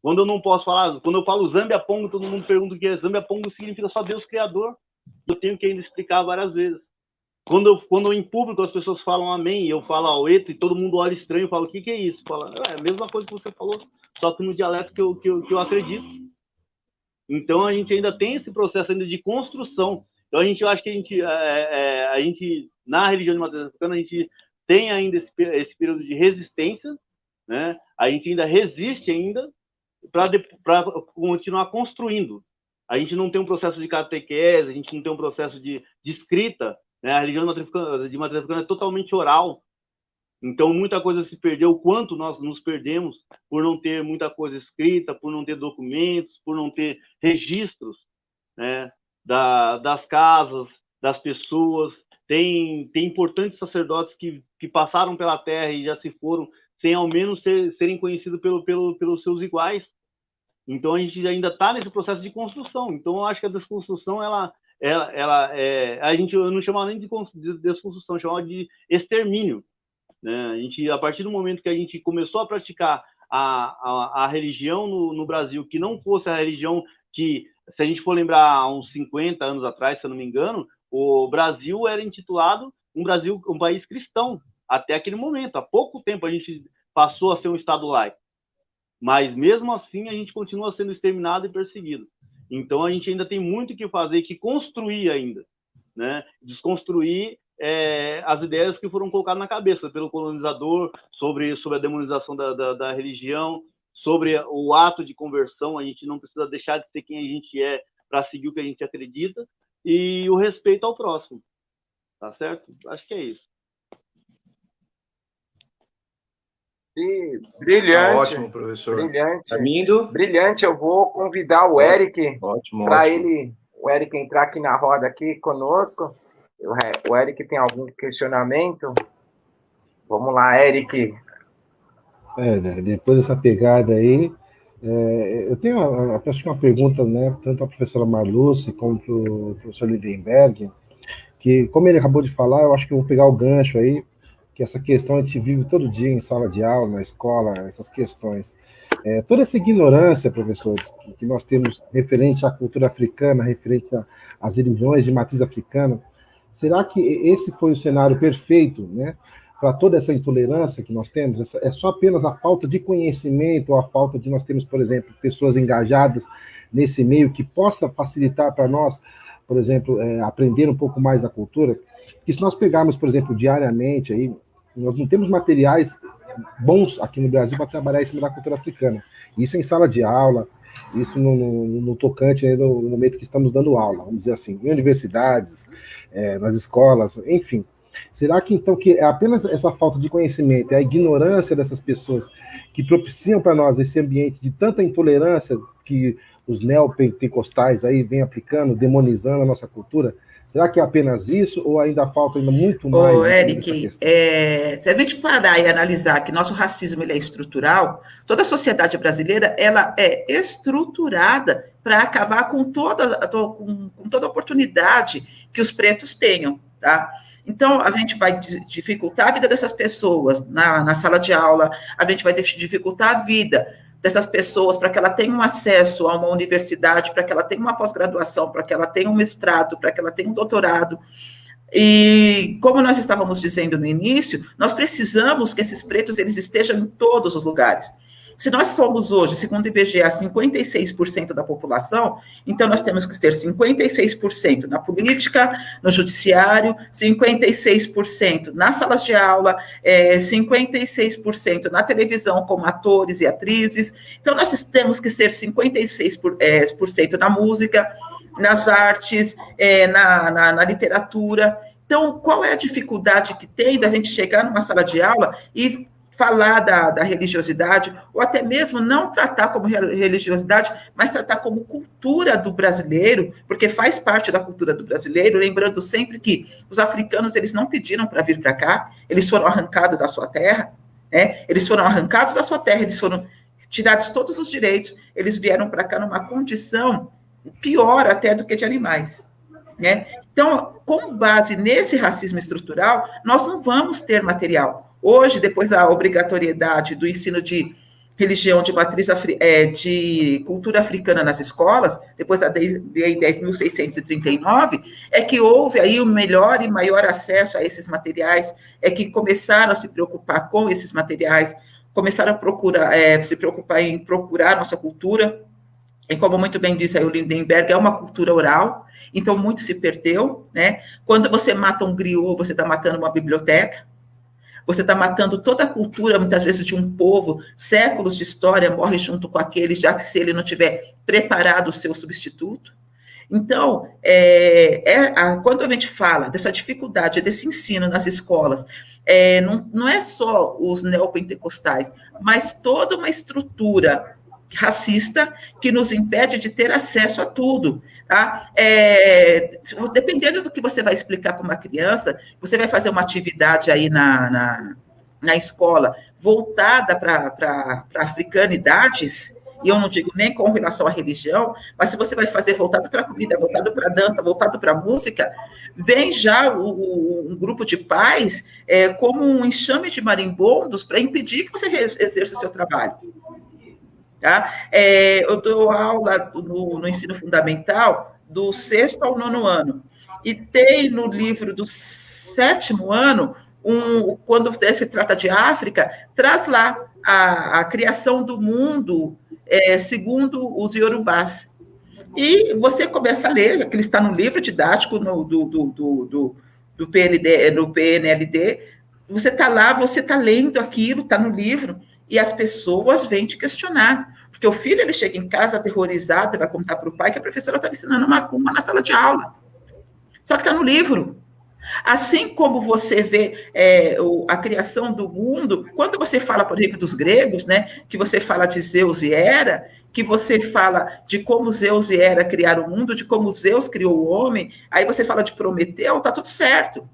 Quando eu não posso falar, quando eu falo Zambia Pongo, todo mundo pergunta o que é Zambia Pongo, significa só Deus Criador. Eu tenho que ainda explicar várias vezes. Quando em público as pessoas falam amém, e eu falo aueto, e todo mundo olha estranho e fala, o que é isso? Fala, é a mesma coisa que você falou, só que no dialeto que eu acredito. Então a gente ainda tem esse processo ainda de construção. Então eu acho que a gente na religião de matriz africana, a gente tem ainda esse período de resistência, né? A gente ainda resiste ainda para continuar construindo. A gente não tem um processo de catequese, a gente não tem um processo de escrita, né? A religião de matriz africana é totalmente oral. Então, muita coisa se perdeu, o quanto nós nos perdemos por não ter muita coisa escrita, por não ter documentos, por não ter registros, né, das casas, das pessoas. Tem importantes sacerdotes que passaram pela terra e já se foram, sem ao menos serem conhecidos pelos seus iguais. Então, a gente ainda está nesse processo de construção. Então, eu acho que a desconstrução, eu não chamava nem de desconstrução, eu chamava de extermínio. Né? A partir do momento que a gente começou a praticar a religião no Brasil, que não fosse a religião que, se a gente for lembrar, há uns 50 anos atrás, se eu não me engano, o Brasil era intitulado um país cristão, até aquele momento. Há pouco tempo a gente passou a ser um Estado laico. Mas, mesmo assim, a gente continua sendo exterminado e perseguido. Então, a gente ainda tem muito o que fazer, que construir ainda. Né? Desconstruir as ideias que foram colocadas na cabeça pelo colonizador sobre a demonização da religião, sobre o ato de conversão. A gente não precisa deixar de ser quem a gente é para seguir o que a gente acredita, e o respeito ao próximo. Tá certo? Acho que é isso. E brilhante. Ótimo, professor. Brilhante. Armindo? Brilhante. Eu vou convidar o Eric para o Eric entrar aqui na roda aqui conosco. O Eric tem algum questionamento? Vamos lá, Eric. Depois dessa pegada aí, eu tenho acho que uma pergunta, né, tanto para a professora Marluce como para o professor Lindenberg, que, como ele acabou de falar, eu acho que eu vou pegar o gancho aí, que essa questão a gente vive todo dia em sala de aula, na escola, essas questões. Toda essa ignorância, professores, que nós temos referente à cultura africana, referente às religiões de matriz africana, será que esse foi o cenário perfeito, né, para toda essa intolerância que nós temos? É só apenas a falta de conhecimento, ou a falta de nós termos, por exemplo, pessoas engajadas nesse meio que possa facilitar para nós, por exemplo, aprender um pouco mais da cultura? Que se nós pegarmos, por exemplo, diariamente, aí, nós não temos materiais bons aqui no Brasil para trabalhar em cima da cultura africana. Isso em sala de aula, isso no tocante aí no momento que estamos dando aula, vamos dizer assim, em universidades, nas escolas, enfim. Será que, então, que é apenas essa falta de conhecimento, é a ignorância dessas pessoas que propiciam para nós esse ambiente de tanta intolerância que os neopentecostais aí vêm aplicando, demonizando a nossa cultura? Será que é apenas isso, ou ainda falta muito mais? Eric, se a gente parar e analisar que nosso racismo ele é estrutural, toda a sociedade brasileira ela é estruturada para acabar com toda oportunidade que os pretos tenham, tá? Então, a gente vai dificultar a vida dessas pessoas na sala de aula, a gente vai dificultar a vida dessas pessoas para que ela tenha um acesso a uma universidade, para que ela tenha uma pós-graduação, para que ela tenha um mestrado, para que ela tenha um doutorado. E, como nós estávamos dizendo no início, nós precisamos que esses pretos eles estejam em todos os lugares. Se nós somos hoje, segundo o IBGE, 56% da população, então nós temos que ter 56% na política, no judiciário, 56% nas salas de aula, 56% na televisão como atores e atrizes. Então nós temos que ser 56% na música, nas artes, na literatura. Então, qual é a dificuldade que tem da gente chegar numa sala de aula e falar da religiosidade, ou até mesmo não tratar como religiosidade, mas tratar como cultura do brasileiro, porque faz parte da cultura do brasileiro, lembrando sempre que os africanos, eles não pediram para vir para cá, eles foram arrancados da sua terra, né? Eles foram arrancados da sua terra, eles foram tirados todos os direitos, eles vieram para cá numa condição pior até do que de animais, né? Então, com base nesse racismo estrutural, nós não vamos ter material. Hoje, depois da obrigatoriedade do ensino de religião de matriz de cultura africana nas escolas, depois da Lei 10.639, é que houve aí o melhor e maior acesso a esses materiais, é que começaram a se preocupar com esses materiais, começaram a procurar, se preocupar em procurar nossa cultura, e como muito bem disse aí o Lindenberg, é uma cultura oral, então muito se perdeu, né? Quando você mata um griot, você está matando uma biblioteca, você está matando toda a cultura, muitas vezes, de um povo, séculos de história, morre junto com aqueles, já que se ele não tiver preparado o seu substituto. Então, quando a gente fala dessa dificuldade, desse ensino nas escolas, não é só os neopentecostais, mas toda uma estrutura racista que nos impede de ter acesso a tudo, tá? Dependendo do que você vai explicar para uma criança, você vai fazer uma atividade aí na escola voltada para africanidades, e eu não digo nem com relação à religião, mas se você vai fazer voltado para a comida, voltado para a dança, voltado para a música, vem já um grupo de pais como um enxame de marimbondos para impedir que você exerça o seu trabalho. Tá? Eu dou aula no ensino fundamental do 6º ao 9º ano, e tem no livro do 7º ano, quando se trata de África, traz lá a criação do mundo segundo os Yorubás. E você começa a ler, que ele está no livro didático do PNLD, você está lá, você está lendo aquilo, está no livro, e as pessoas vêm te questionar. Porque o filho, ele chega em casa aterrorizado e vai contar para o pai que a professora está ensinando macumba na sala de aula. Só que está no livro. Assim como você vê a criação do mundo, quando você fala, por exemplo, dos gregos, né, que você fala de Zeus e Hera, que você fala de como Zeus e Hera criaram o mundo, de como Zeus criou o homem, aí você fala de Prometeu, está tudo certo.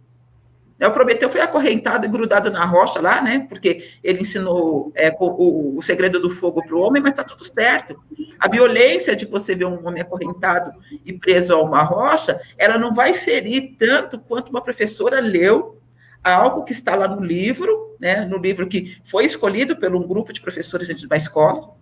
O Prometeu foi acorrentado e grudado na rocha lá, né? Porque ele ensinou o segredo do fogo para o homem, mas está tudo certo. A violência de você ver um homem acorrentado e preso a uma rocha, ela não vai ferir tanto quanto uma professora leu algo que está lá no livro, né? No livro que foi escolhido por um grupo de professores dentro da escola.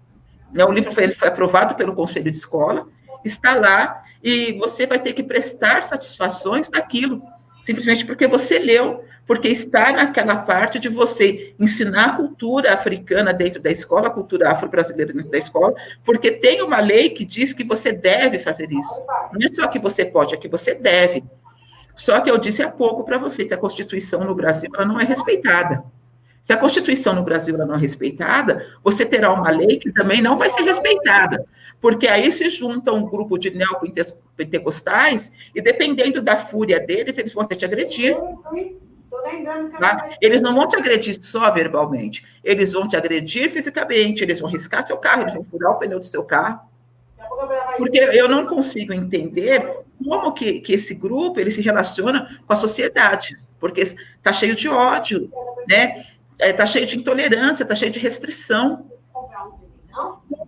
Né? O livro foi aprovado pelo conselho de escola, está lá, e você vai ter que prestar satisfações daquilo, simplesmente porque você leu, porque está naquela parte de você ensinar a cultura africana dentro da escola, a cultura afro-brasileira dentro da escola, porque tem uma lei que diz que você deve fazer isso. Não é só que você pode, é que você deve. Só que eu disse há pouco para vocês que a Constituição no Brasil ela não é respeitada. Se a Constituição no Brasil ela não é respeitada, você terá uma lei que também não vai ser respeitada, porque aí se junta um grupo de neopentecostais e, dependendo da fúria deles, eles vão até te agredir. Tá? Eles não vão te agredir só verbalmente, eles vão te agredir fisicamente, eles vão riscar seu carro, eles vão furar o pneu do seu carro. Porque eu não consigo entender como que esse grupo ele se relaciona com a sociedade, porque está cheio de ódio, né? Está cheio de intolerância, está cheio de restrição.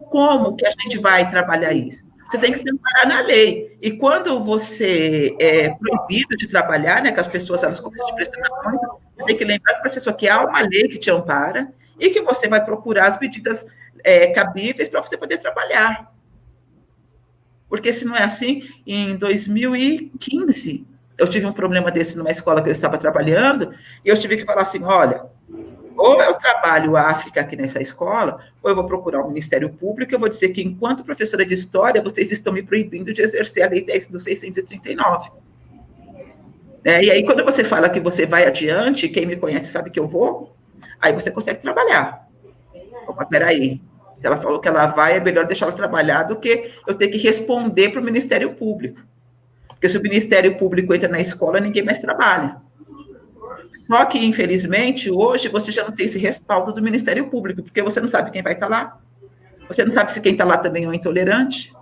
Como que a gente vai trabalhar isso? Você tem que se amparar na lei. E quando você é proibido de trabalhar, né, que as pessoas elas começam a te pressionar muito, você tem que lembrar para a pessoa que há uma lei que te ampara e que você vai procurar as medidas cabíveis para você poder trabalhar. Porque se não é assim, em 2015, eu tive um problema desse numa escola que eu estava trabalhando, e eu tive que falar assim, olha, Ou eu trabalho a África aqui nessa escola, ou eu vou procurar o Ministério Público e eu vou dizer que, enquanto professora de História, vocês estão me proibindo de exercer a Lei 10.639. E aí, quando você fala que você vai adiante, quem me conhece sabe que eu vou, aí você consegue trabalhar. Opa, peraí. Se ela falou que ela vai, é melhor deixar ela trabalhar do que eu ter que responder para o Ministério Público. Porque se o Ministério Público entra na escola, ninguém mais trabalha. Só que, infelizmente, hoje você já não tem esse respaldo do Ministério Público, porque você não sabe quem vai estar lá. Você não sabe se quem está lá também é um intolerante.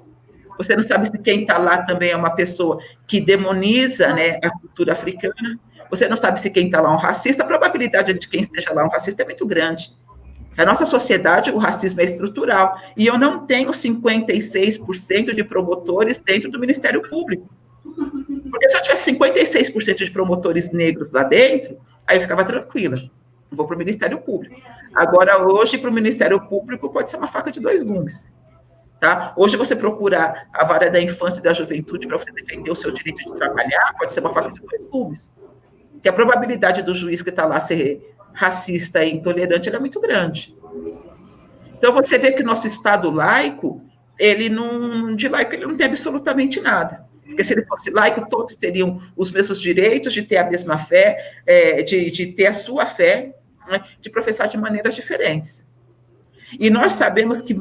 Você não sabe se quem está lá também é uma pessoa que demoniza, né, a cultura africana. Você não sabe se quem está lá é um racista. A probabilidade de quem esteja lá um racista é muito grande. Na nossa sociedade, o racismo é estrutural. E eu não tenho 56% de promotores dentro do Ministério Público. Porque se eu tivesse 56% de promotores negros lá dentro, aí eu ficava tranquila. Vou para o Ministério Público. Agora, hoje, para o Ministério Público, pode ser uma faca de dois gumes. Tá? Hoje, você procurar a vara da infância e da juventude para você defender o seu direito de trabalhar, pode ser uma faca de dois gumes. Porque a probabilidade do juiz que está lá ser racista e intolerante é muito grande. Então, você vê que o nosso Estado laico, de laico, ele não tem absolutamente nada. Porque se ele fosse laico, todos teriam os mesmos direitos de ter a mesma fé, de ter a sua fé, né, de professar de maneiras diferentes. E nós sabemos que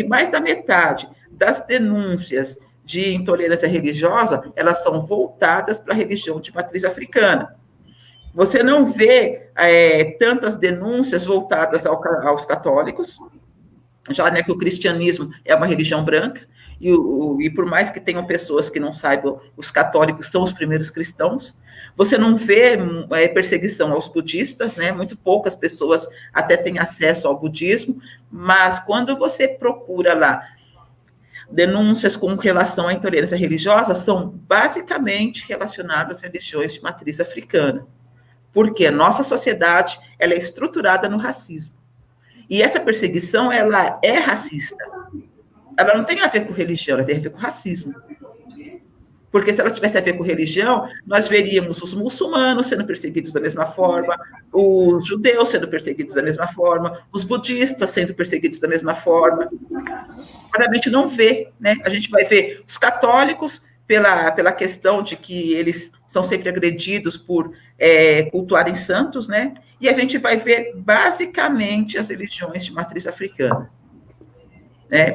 mais da metade das denúncias de intolerância religiosa, elas são voltadas para a religião de matriz africana. Você não vê tantas denúncias voltadas aos católicos, já, né, que o cristianismo é uma religião branca, e por mais que tenham pessoas que não saibam, os católicos são os primeiros cristãos. Você não vê perseguição aos budistas, né? Muito poucas pessoas até têm acesso ao budismo, mas quando você procura lá denúncias com relação à intolerância religiosa, são basicamente relacionadas às religiões de matriz africana, porque a nossa sociedade ela é estruturada no racismo. E essa perseguição, ela é racista. Ela não tem a ver com religião, ela tem a ver com racismo. Porque se ela tivesse a ver com religião, nós veríamos os muçulmanos sendo perseguidos da mesma forma, os judeus sendo perseguidos da mesma forma, os budistas sendo perseguidos da mesma forma. Mas a gente não vê, né? A gente vai ver os católicos pela questão de que eles são sempre agredidos por cultuarem santos, né? E a gente vai ver basicamente as religiões de matriz africana.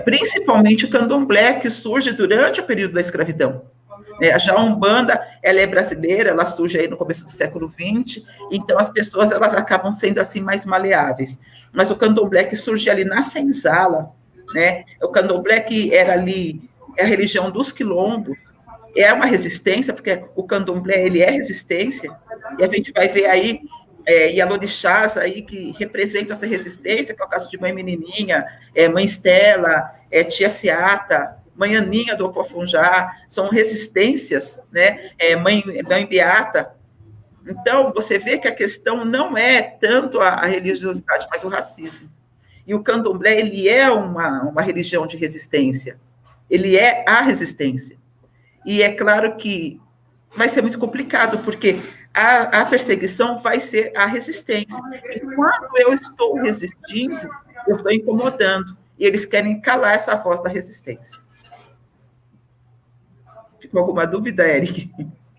Principalmente o candomblé, que surge durante o período da escravidão. Já a Umbanda, ela é brasileira, ela surge aí no começo do século XX, então as pessoas elas acabam sendo assim mais maleáveis. Mas o candomblé que surge ali na senzala, né? O candomblé que era ali, é a religião dos quilombos, é uma resistência, porque o candomblé ele é resistência, e a gente vai ver aí Yalorixás aí que representam essa resistência, que é o caso de Mãe Menininha, Mãe Estela, Tia Seata, Mãe Aninha do Opofunjá, são resistências, né? Mãe Beata. Então, você vê que a questão não é tanto a religiosidade, mas o racismo. E o candomblé, ele é uma religião de resistência. Ele é a resistência. E é claro que vai ser muito complicado, porque a perseguição vai ser a resistência. Enquanto eu estou resistindo, eu estou incomodando. E eles querem calar essa voz da resistência. Ficou alguma dúvida, Eric?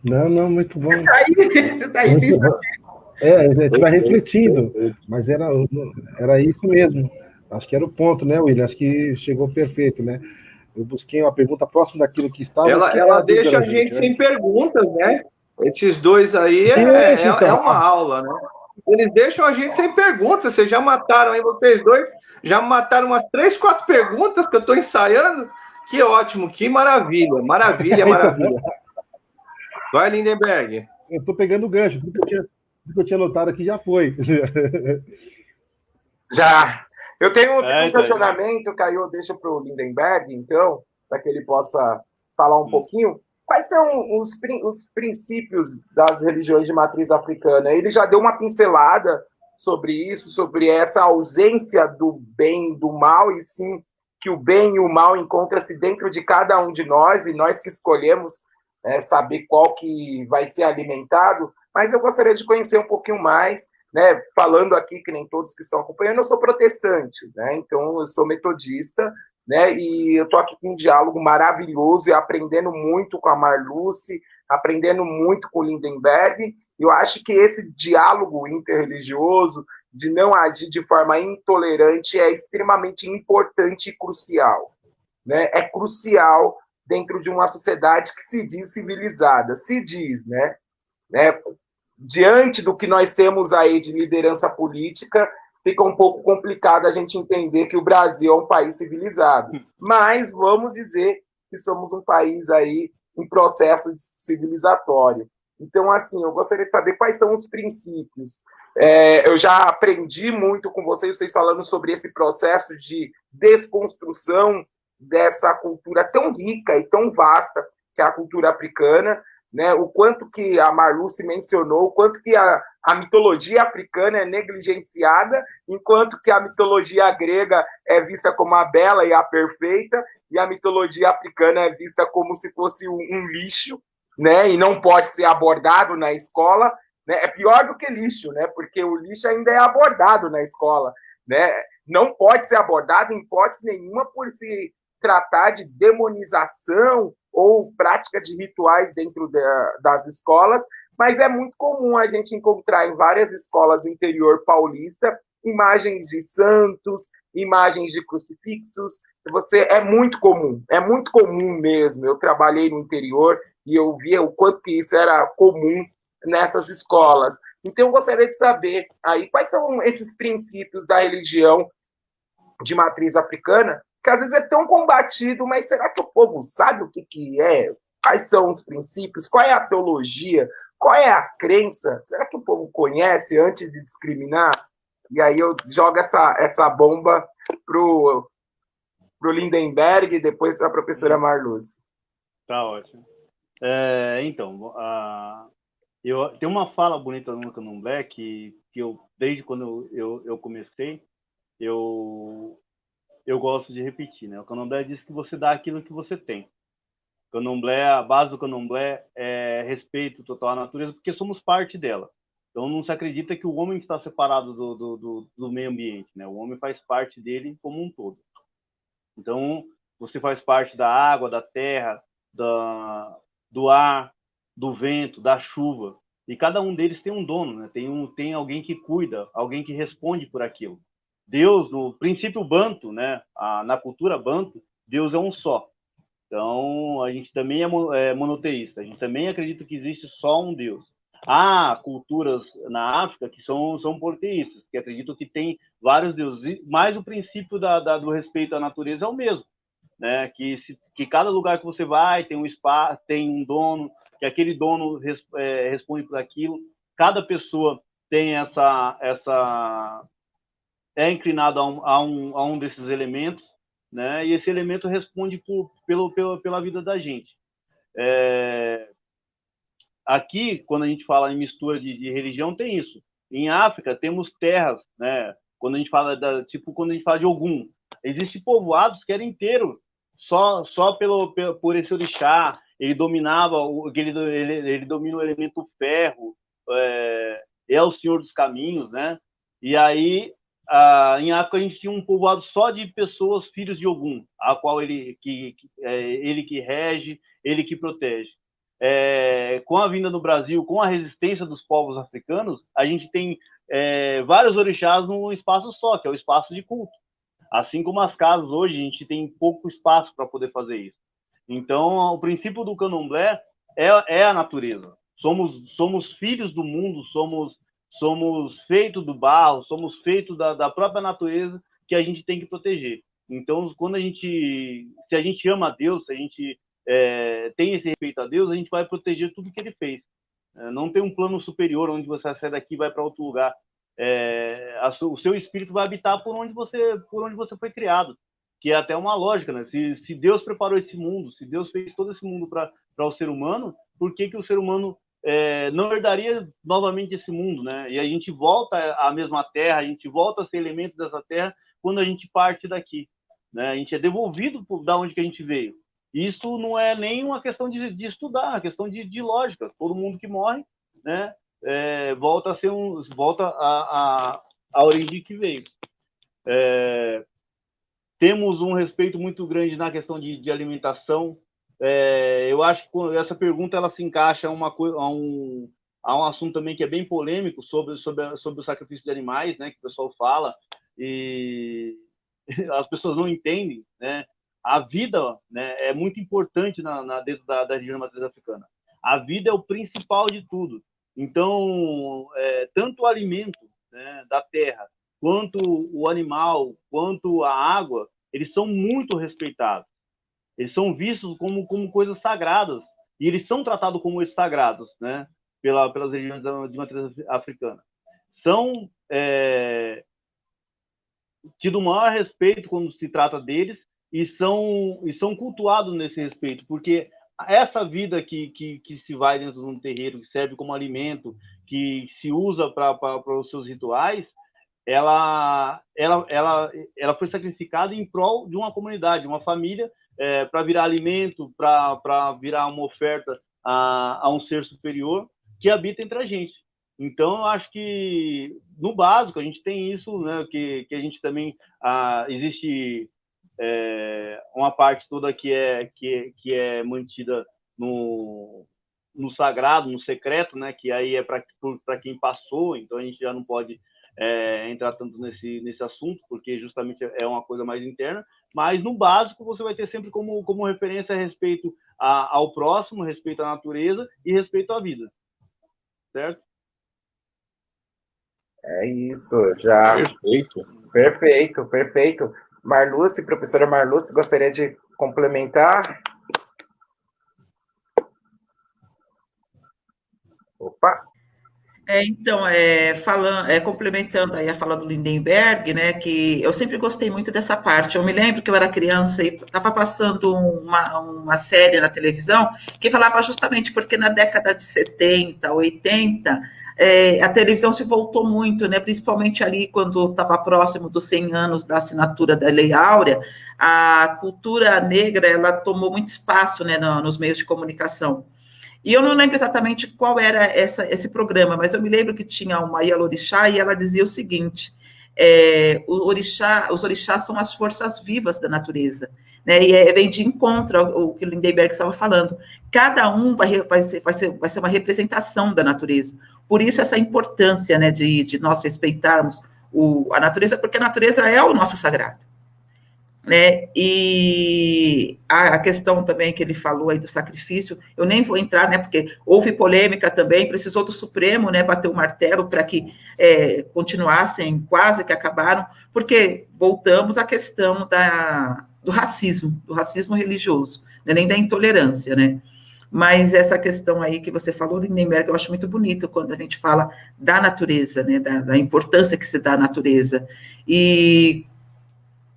Não, muito bom. Você está aí, a gente vai refletindo, mas era isso mesmo. Acho que era o ponto, né, William? Acho que chegou perfeito, né? Eu busquei uma pergunta próxima daquilo que estava. Ela deixa a gente sem perguntas, né? Esses dois aí é uma aula, né? Eles deixam a gente sem perguntas. Vocês já mataram aí, vocês dois, já mataram umas 3, 4 perguntas que eu estou ensaiando. Que ótimo, que maravilha, maravilha. Vai, Lindenberg. Eu estou pegando o gancho, tudo que eu tinha notado aqui já foi. Já. Eu tenho um questionamento, Caio, deixa para o Lindenberg, então, para que ele possa falar um pouquinho. Quais são os princípios das religiões de matriz africana? Ele já deu uma pincelada sobre isso, sobre essa ausência do bem e do mal, e sim que o bem e o mal encontram-se dentro de cada um de nós, e nós que escolhemos saber qual que vai ser alimentado. Mas eu gostaria de conhecer um pouquinho mais né, falando aqui, que nem todos que estão acompanhando, eu sou protestante, né, então eu sou metodista, né, e eu estou aqui com um diálogo maravilhoso e aprendendo muito com a Marluce, aprendendo muito com o Lindenberg. Eu acho que esse diálogo interreligioso, de não agir de forma intolerante, é extremamente importante e crucial, né? É crucial dentro de uma sociedade que se diz civilizada, se diz, né? Diante do que nós temos aí de liderança política, fica um pouco complicado a gente entender que o Brasil é um país civilizado. Mas vamos dizer que somos um país aí em processo civilizatório. Então, assim, eu gostaria de saber quais são os princípios. Eu já aprendi muito com vocês falando sobre esse processo de desconstrução dessa cultura tão rica e tão vasta que é a cultura africana, né? O quanto que a Marluce mencionou, o quanto que a mitologia africana é negligenciada, enquanto que a mitologia grega é vista como a bela e a perfeita, e a mitologia africana é vista como se fosse um lixo, né? E não pode ser abordado na escola, né? É pior do que lixo, né? Porque o lixo ainda é abordado na escola, né? Não pode ser abordado em hipótese nenhuma por se tratar de demonização ou prática de rituais dentro das escolas, mas é muito comum a gente encontrar em várias escolas do interior paulista imagens de santos, imagens de crucifixos. É muito comum mesmo. Eu trabalhei no interior e eu via o quanto que isso era comum nessas escolas. Então, eu gostaria de saber aí quais são esses princípios da religião de matriz africana, que às vezes é tão combatido, mas será que o povo sabe o que é? Quais são os princípios? Qual é a teologia? Qual é a crença? Será que o povo conhece antes de discriminar? E aí eu jogo essa bomba pro Lindenberg e depois para a professora Marluce. Tá ótimo. Então, eu tenho uma fala bonita no Candomblé que eu, desde quando eu comecei, eu gosto de repetir, né? O Candomblé diz que você dá aquilo que você tem. O Candomblé, a base do Candomblé é respeito total à natureza, porque somos parte dela. Então, não se acredita que o homem está separado do meio ambiente, né? O homem faz parte dele como um todo. Então, você faz parte da água, da terra, do ar, do vento, da chuva. E cada um deles tem um dono, né? Tem alguém que cuida, alguém que responde por aquilo. Deus, no princípio banto, né? Na cultura banto, Deus é um só. Então, a gente também é monoteísta. A gente também acredita que existe só um Deus. Há culturas na África que são politeístas, que acreditam que tem vários deuses, mas o princípio do respeito à natureza é o mesmo, né? Que cada lugar que você vai tem um espaço, tem um dono, que aquele dono responde por aquilo. Cada pessoa tem é inclinado a um desses elementos, né? E esse elemento responde pela vida da gente. Aqui, quando a gente fala em mistura de religião, tem isso. Em África, temos terras, né? Quando a gente fala quando a gente fala de Ogum, existem povoados que eram inteiros só por esse orixá. Ele dominava, ele domina o elemento ferro, é o senhor dos caminhos, né? E aí, em África, a gente tinha um povoado só de pessoas, filhos de Ogum, a qual ele que rege, ele que protege. Com a vinda no Brasil, com a resistência dos povos africanos, a gente tem vários orixás num espaço só, que é o espaço de culto. Assim como as casas hoje, a gente tem pouco espaço para poder fazer isso. Então, o princípio do Candomblé é a natureza. Somos filhos do mundo, somos feitos do barro, somos feitos da própria natureza que a gente tem que proteger. Então, se a gente ama a Deus, se a gente tem esse respeito a Deus, a gente vai proteger tudo que ele fez. Não tem um plano superior onde você sai daqui e vai para outro lugar. O seu espírito vai habitar por onde você foi criado, que é até uma lógica, né? Se Deus preparou esse mundo, se Deus fez todo esse mundo para o ser humano, por que o ser humano não herdaria novamente esse mundo, né? E a gente volta à mesma terra, a gente volta a ser elemento dessa terra quando a gente parte daqui, né? A gente é devolvido da onde que a gente veio. Isso não é nem uma questão de estudar, é uma questão de lógica. Todo mundo que morre, né, volta a origem que veio. Temos um respeito muito grande na questão de alimentação. Eu acho que essa pergunta ela se encaixa a um assunto também que é bem polêmico sobre o sacrifício de animais, né, que o pessoal fala, e as pessoas não entendem, né? A vida, né, é muito importante dentro da região de matriz africana. A vida é o principal de tudo. Então, tanto o alimento, né, da terra, quanto o animal, quanto a água, eles são muito respeitados. Eles são vistos como coisas sagradas, e eles são tratados como sagrados, né, pelas regiões de matriz africana. São tido o maior respeito quando se trata deles, e são cultuados nesse respeito, porque essa vida que se vai dentro de um terreiro, que serve como alimento, que se usa para os seus rituais, ela foi sacrificada em prol de uma comunidade, uma família, para virar alimento, para virar uma oferta a um ser superior que habita entre a gente. Então, eu acho que, no básico, a gente tem isso, né, que a gente também... existe uma parte toda que é mantida no sagrado, no secreto, né, que aí é para quem passou, então a gente já não pode entrar tanto nesse assunto, porque justamente é uma coisa mais interna, mas no básico você vai ter sempre como referência respeito ao próximo, respeito à natureza e respeito à vida, certo? É isso, já. Perfeito. Marluce, professora Marluce, gostaria de complementar? Opa! Então, complementando aí a fala do Lindenberg, né, que eu sempre gostei muito dessa parte. Eu me lembro que eu era criança e estava passando uma série na televisão que falava justamente porque na década de 70, 80, a televisão se voltou muito, né, principalmente ali quando estava próximo dos 100 anos da assinatura da Lei Áurea, a cultura negra ela tomou muito espaço, né, nos meios de comunicação. E eu não lembro exatamente qual era esse programa, mas eu me lembro que tinha uma Ialorixá e ela dizia o seguinte: os orixás são as forças vivas da natureza, né? E vem de encontro ao que o Lindenberg estava falando. Cada um vai ser uma representação da natureza. Por isso essa importância, né, de nós respeitarmos a natureza, porque a natureza é o nosso sagrado. Né? E a questão também que ele falou aí do sacrifício, eu nem vou entrar, né, porque houve polêmica também, precisou do Supremo, né, bater o martelo para que continuassem, quase que acabaram, porque voltamos à questão do racismo religioso, né, nem da intolerância, né? Mas essa questão aí que você falou, Lindenberg, eu acho muito bonito quando a gente fala da natureza, né, da importância que se dá à natureza. E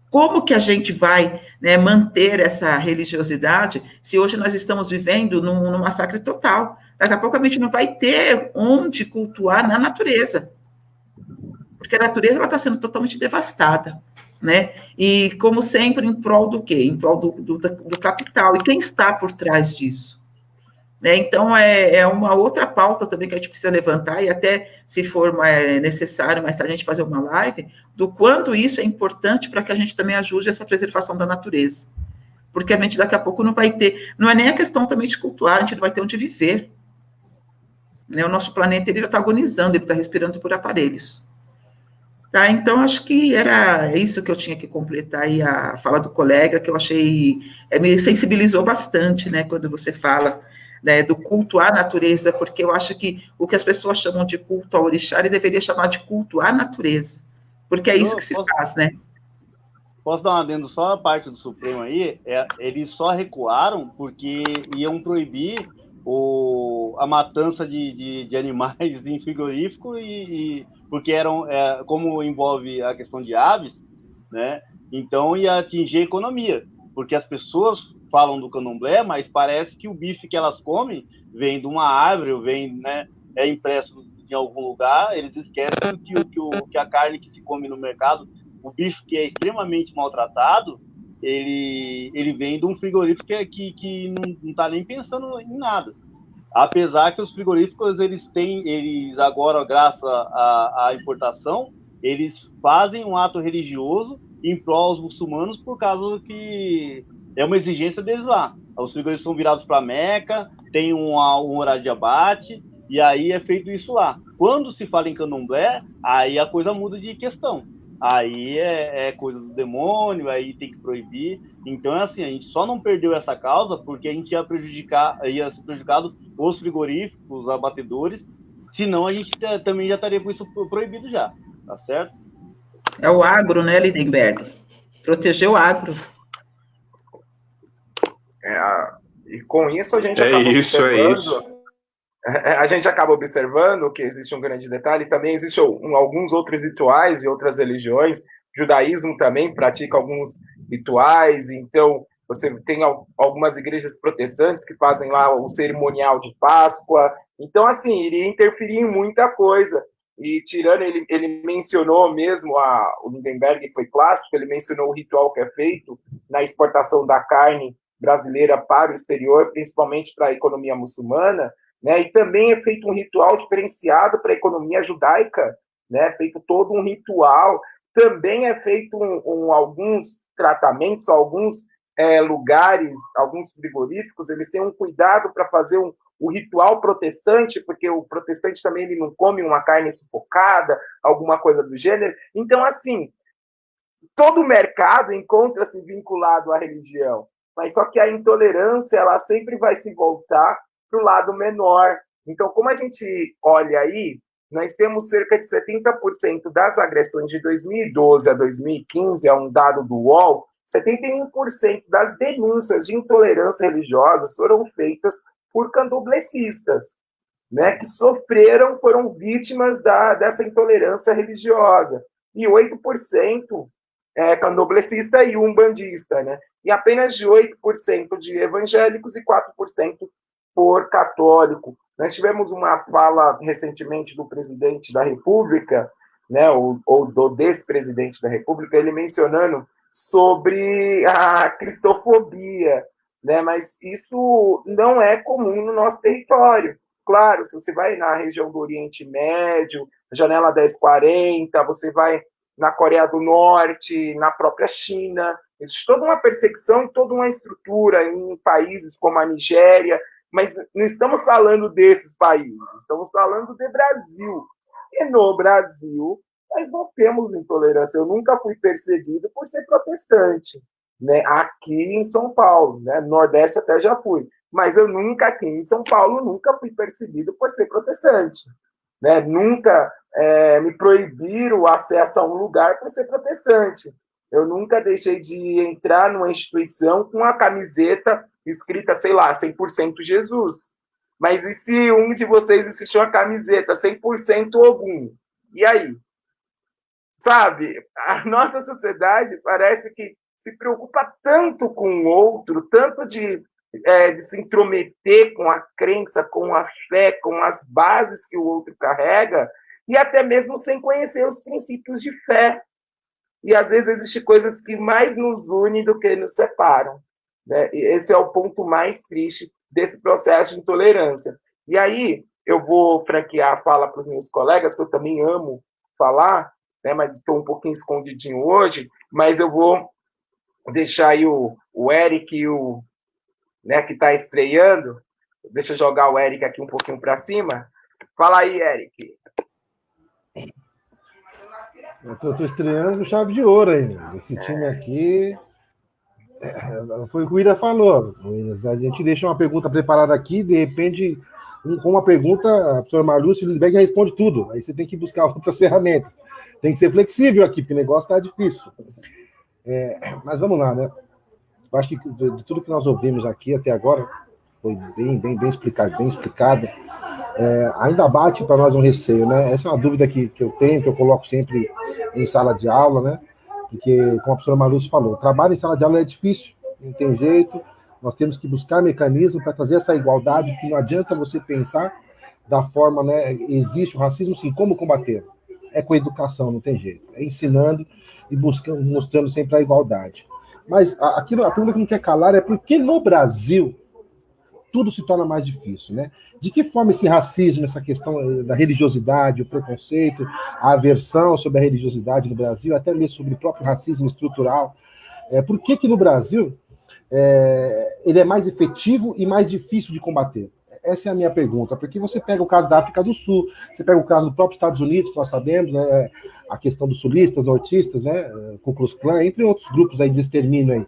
como que a gente vai, né, manter essa religiosidade se hoje nós estamos vivendo num massacre total? Daqui a pouco a gente não vai ter onde cultuar na natureza, porque a natureza está sendo totalmente devastada, né? E, como sempre, em prol do quê? Em prol do capital. E quem está por trás disso? Né? Então, é uma outra pauta também que a gente precisa levantar, e até, se for necessário, mais tarde a gente fazer uma live, do quanto isso é importante para que a gente também ajude essa preservação da natureza. Porque a gente daqui a pouco não vai ter, não é nem a questão também de cultuar, a gente não vai ter onde viver. Né? O nosso planeta ele já está agonizando, ele está respirando por aparelhos. Tá, então, acho que era isso que eu tinha que completar aí a fala do colega, que eu achei, me sensibilizou bastante, né, quando você fala, né, do culto à natureza, porque eu acho que o que as pessoas chamam de culto ao orixá, ele deveria chamar de culto à natureza, porque é isso que se faz, né? Posso dar um adendo só a parte do Supremo aí? Eles só recuaram porque iam proibir a matança de animais em frigorífico, porque como envolve a questão de aves, né? Então ia atingir a economia, porque as pessoas falam do candomblé, mas parece que o bife que elas comem vem de uma árvore, vem, né, é impresso em algum lugar. Eles esquecem que a carne que se come no mercado, o bife que é extremamente maltratado, ele vem de um frigorífico que não está nem pensando em nada. Apesar que os frigoríficos, eles agora, graças à importação, eles fazem um ato religioso em prol aos muçulmanos por causa que é uma exigência deles lá. Os frigoríficos são virados para Meca, tem um horário de abate, e aí é feito isso lá. Quando se fala em candomblé, aí a coisa muda de questão. Aí é coisa do demônio, aí tem que proibir. Então, assim, a gente só não perdeu essa causa porque a gente ia ser prejudicado os frigoríficos, os abatedores, senão a gente também já estaria com isso proibido já, tá certo? É o agro, né, Lindenberg? Proteger o agro. E com isso a gente acaba observando... A gente acaba observando que existe um grande detalhe, também existem alguns outros rituais de outras religiões, o judaísmo também pratica alguns rituais, então você tem algumas igrejas protestantes que fazem lá o cerimonial de Páscoa, então assim, iria interferir em muita coisa, e tirando, ele mencionou mesmo, o Lindenberg foi clássico, ele mencionou o ritual que é feito na exportação da carne brasileira para o exterior, principalmente para a economia muçulmana, né? E também é feito um ritual diferenciado para a economia judaica, né? Feito todo um ritual. Também é feito alguns tratamentos, alguns lugares, alguns frigoríficos, eles têm um cuidado para fazer o ritual protestante, porque o protestante também ele não come uma carne sufocada, alguma coisa do gênero. Então, assim, todo o mercado encontra-se vinculado à religião, mas só que a intolerância ela sempre vai se voltar para o lado menor. Então, como a gente olha aí, nós temos cerca de 70% das agressões de 2012 a 2015, é um dado do UOL, 71% das denúncias de intolerância religiosa foram feitas por candomblecistas, né, que foram vítimas dessa intolerância religiosa. E 8% é candomblecista e umbandista, né? E apenas de 8% de evangélicos e 4% por católico. Nós tivemos uma fala recentemente do presidente da República, né, ou do despresidente da República, ele mencionando sobre a cristofobia, né, mas isso não é comum no nosso território. Claro, se você vai na região do Oriente Médio, Janela 1040, você vai na Coreia do Norte, na própria China, existe toda uma perseguição e toda uma estrutura em países como a Nigéria, mas não estamos falando desses países, estamos falando de Brasil. E no Brasil, nós não temos intolerância. Eu nunca fui perseguido por ser protestante, né? Aqui em São Paulo, né? No Nordeste até já fui, mas eu nunca, aqui em São Paulo, nunca fui perseguido por ser protestante, né? Nunca me proibiram o acesso a um lugar por ser protestante. Eu nunca deixei de entrar numa instituição com a camiseta escrita, sei lá, 100% Jesus. Mas e se um de vocês vestiu uma camiseta 100% Ogum? E aí? Sabe, a nossa sociedade parece que se preocupa tanto com o outro, tanto de se intrometer com a crença, com a fé, com as bases que o outro carrega, e até mesmo sem conhecer os princípios de fé. E às vezes existem coisas que mais nos unem do que nos separam, né? E esse é o ponto mais triste desse processo de intolerância. E aí eu vou franquear a fala para os meus colegas, que eu também amo falar, né? Mas estou um pouquinho escondidinho hoje, mas eu vou deixar aí o Eric, né, que está estreando. Deixa eu jogar o Eric aqui um pouquinho para cima. Fala aí, Eric. Eu estou estreando com chave de ouro ainda. Esse time aqui. Foi o que o Ira falou. A gente deixa uma pergunta preparada aqui, de repente, com uma pergunta, a professora Marlúcia Lindenberg responde tudo. Aí você tem que buscar outras ferramentas. Tem que ser flexível aqui, porque o negócio está difícil. Mas vamos lá, né? Eu acho que de tudo que nós ouvimos aqui até agora, foi bem explicado. Ainda bate para nós um receio, né? Essa é uma dúvida que eu tenho, que eu coloco sempre em sala de aula, né? Porque, como a professora Marlúcia falou, o trabalho em sala de aula é difícil, não tem jeito, nós temos que buscar mecanismos para trazer essa igualdade, que não adianta você pensar da forma, né? Existe o racismo, sim, como combater? É com a educação, não tem jeito. É ensinando e buscando, mostrando sempre a igualdade. Mas a pergunta que não quer calar é por que no Brasil tudo se torna mais difícil, né? De que forma esse racismo, essa questão da religiosidade, o preconceito, a aversão sobre a religiosidade no Brasil, até mesmo sobre o próprio racismo estrutural, por que no Brasil ele é mais efetivo e mais difícil de combater? Essa é a minha pergunta, porque você pega o caso da África do Sul, você pega o caso do próprio Estados Unidos, nós sabemos, né, a questão dos sulistas, nortistas, né, Ku Klux Klan, entre outros grupos aí de extermínio aí.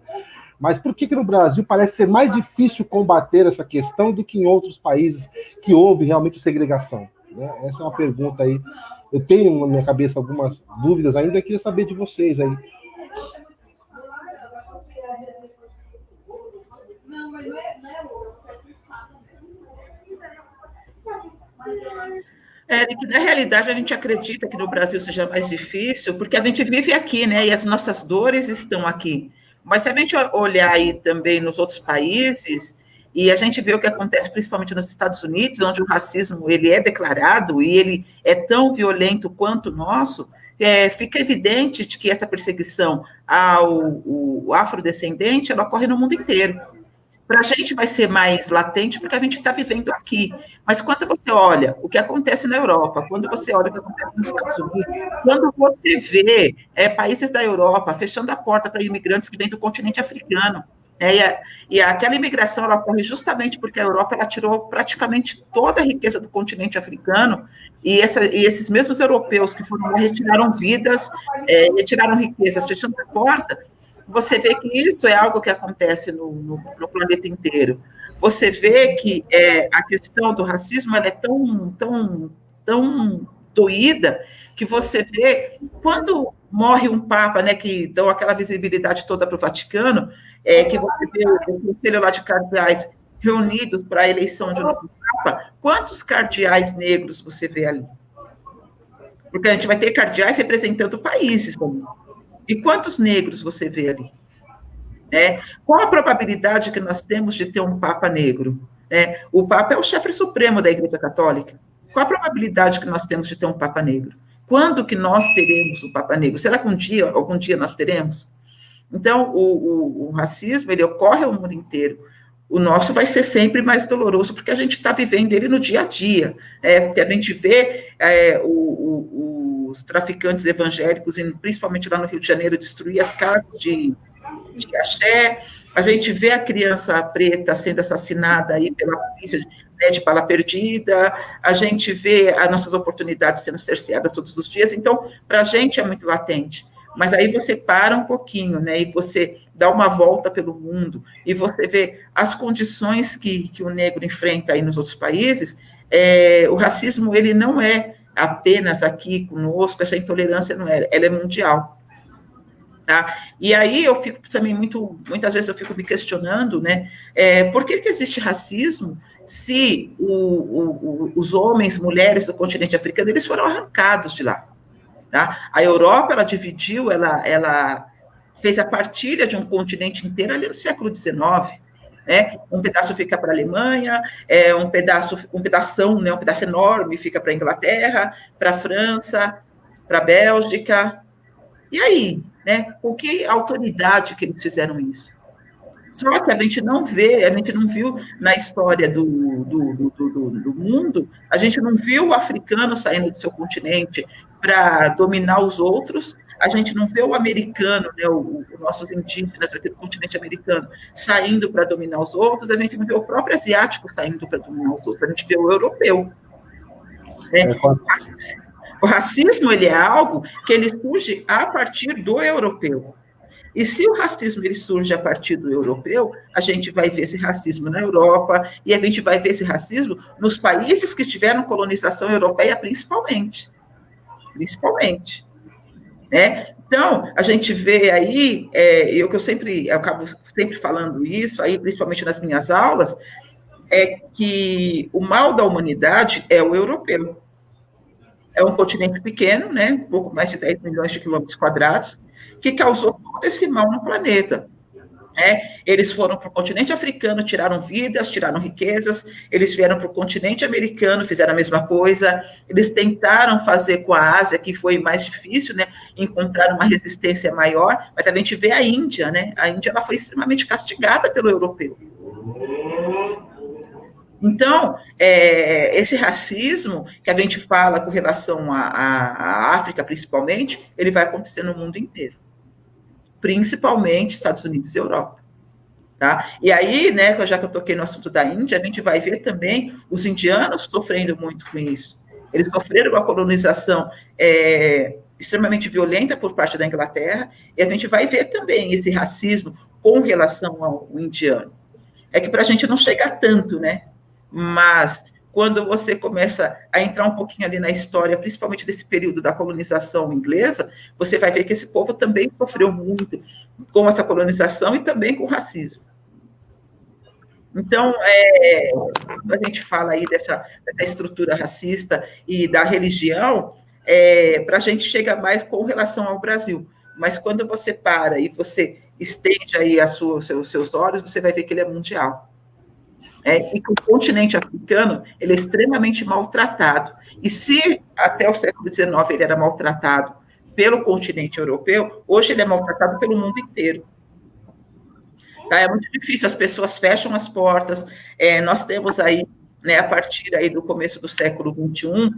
Mas por que no Brasil parece ser mais difícil combater essa questão do que em outros países que houve realmente segregação? Né? Essa é uma pergunta aí. Eu tenho na minha cabeça algumas dúvidas ainda, eu queria saber de vocês aí. Eric, na realidade, a gente acredita que no Brasil seja mais difícil, porque a gente vive aqui, né? E as nossas dores estão aqui. Mas se a gente olhar aí também nos outros países, e a gente vê o que acontece principalmente nos Estados Unidos, onde o racismo ele é declarado e ele é tão violento quanto o nosso, fica evidente de que essa perseguição ao afrodescendente ela ocorre no mundo inteiro. Para a gente vai ser mais latente porque a gente está vivendo aqui. Mas quando você olha o que acontece na Europa, quando você olha o que acontece nos Estados Unidos, quando você vê países da Europa fechando a porta para imigrantes que vêm do continente africano, e aquela imigração ela ocorre justamente porque a Europa ela tirou praticamente toda a riqueza do continente africano, e esses mesmos europeus que foram lá retiraram vidas, retiraram riquezas, fechando a porta. Você vê que isso é algo que acontece no planeta inteiro. Você vê que a questão do racismo ela é tão doída que você vê quando morre um Papa, né, que dão aquela visibilidade toda para o Vaticano, que você vê o conselho lá de cardeais reunidos para a eleição de um novo Papa, quantos cardeais negros você vê ali? Porque a gente vai ter cardeais representando países também. E quantos negros você vê ali? Qual a probabilidade que nós temos de ter um Papa negro? O Papa é o chefe supremo da Igreja Católica. Qual a probabilidade que nós temos de ter um Papa negro? Quando que nós teremos o Papa negro? Será que algum dia nós teremos? Então, o racismo, ele ocorre ao mundo inteiro. O nosso vai ser sempre mais doloroso, porque a gente está vivendo ele no dia a dia. Porque a gente vê os traficantes evangélicos, principalmente lá no Rio de Janeiro, destruir as casas de axé, a gente vê a criança preta sendo assassinada aí pela polícia de bala perdida, a gente vê as nossas oportunidades sendo cerceadas todos os dias, então, para a gente é muito latente. Mas aí você para um pouquinho, né, e você dá uma volta pelo mundo, e você vê as condições que o negro enfrenta aí nos outros países, o racismo, ele não é apenas aqui conosco, essa intolerância não é, ela é mundial. Tá? E aí eu fico também muitas vezes eu fico me questionando, né, por que existe racismo se os homens, mulheres do continente africano, eles foram arrancados de lá, tá? A Europa, ela dividiu, ela fez a partilha de um continente inteiro ali no século XIX, né? Um pedaço fica para a Alemanha, um pedaço enorme fica para a Inglaterra, para a França, para a Bélgica. E aí, né? Com que autoridade que eles fizeram isso? Só que a gente não viu na história do mundo, a gente não viu o africano saindo do seu continente para dominar os outros, a gente não vê o americano, né, os nossos indígenas aqui do continente americano, saindo para dominar os outros, a gente não vê o próprio asiático saindo para dominar os outros, a gente vê o europeu. Né? O racismo, ele é algo que ele surge a partir do europeu. E se o racismo ele surge a partir do europeu, a gente vai ver esse racismo na Europa, e a gente vai ver esse racismo nos países que tiveram colonização europeia, principalmente. Né? Então, a gente vê aí, eu acabo sempre falando isso, aí, principalmente nas minhas aulas, é que o mal da humanidade é o europeu. É um continente pequeno, né, um pouco mais de 10 milhões de quilômetros quadrados, que causou todo esse mal no planeta. Eles foram para o continente africano, tiraram vidas, tiraram riquezas, eles vieram para o continente americano, fizeram a mesma coisa, eles tentaram fazer com a Ásia, que foi mais difícil, né, encontrar uma resistência maior, mas a gente vê a Índia, né, a Índia ela foi extremamente castigada pelo europeu. Então, esse racismo que a gente fala com relação à África, principalmente, ele vai acontecer no mundo inteiro, principalmente Estados Unidos e Europa. Tá? E aí, né, já que eu toquei no assunto da Índia, a gente vai ver também os indianos sofrendo muito com isso. Eles sofreram uma colonização extremamente violenta por parte da Inglaterra, e a gente vai ver também esse racismo com relação ao indiano. É que para a gente não chega tanto, né? Mas quando você começa a entrar um pouquinho ali na história, principalmente desse período da colonização inglesa, você vai ver que esse povo também sofreu muito com essa colonização e também com o racismo. Então, quando a gente fala aí dessa estrutura racista e da religião, para a gente chega mais com relação ao Brasil. Mas quando você para e você estende aí os seus olhos, você vai ver que ele é mundial. E que o continente africano ele é extremamente maltratado. E se até o século XIX ele era maltratado pelo continente europeu, hoje ele é maltratado pelo mundo inteiro. Tá? É muito difícil, as pessoas fecham as portas. Nós temos aí, né, a partir aí do começo do século XXI,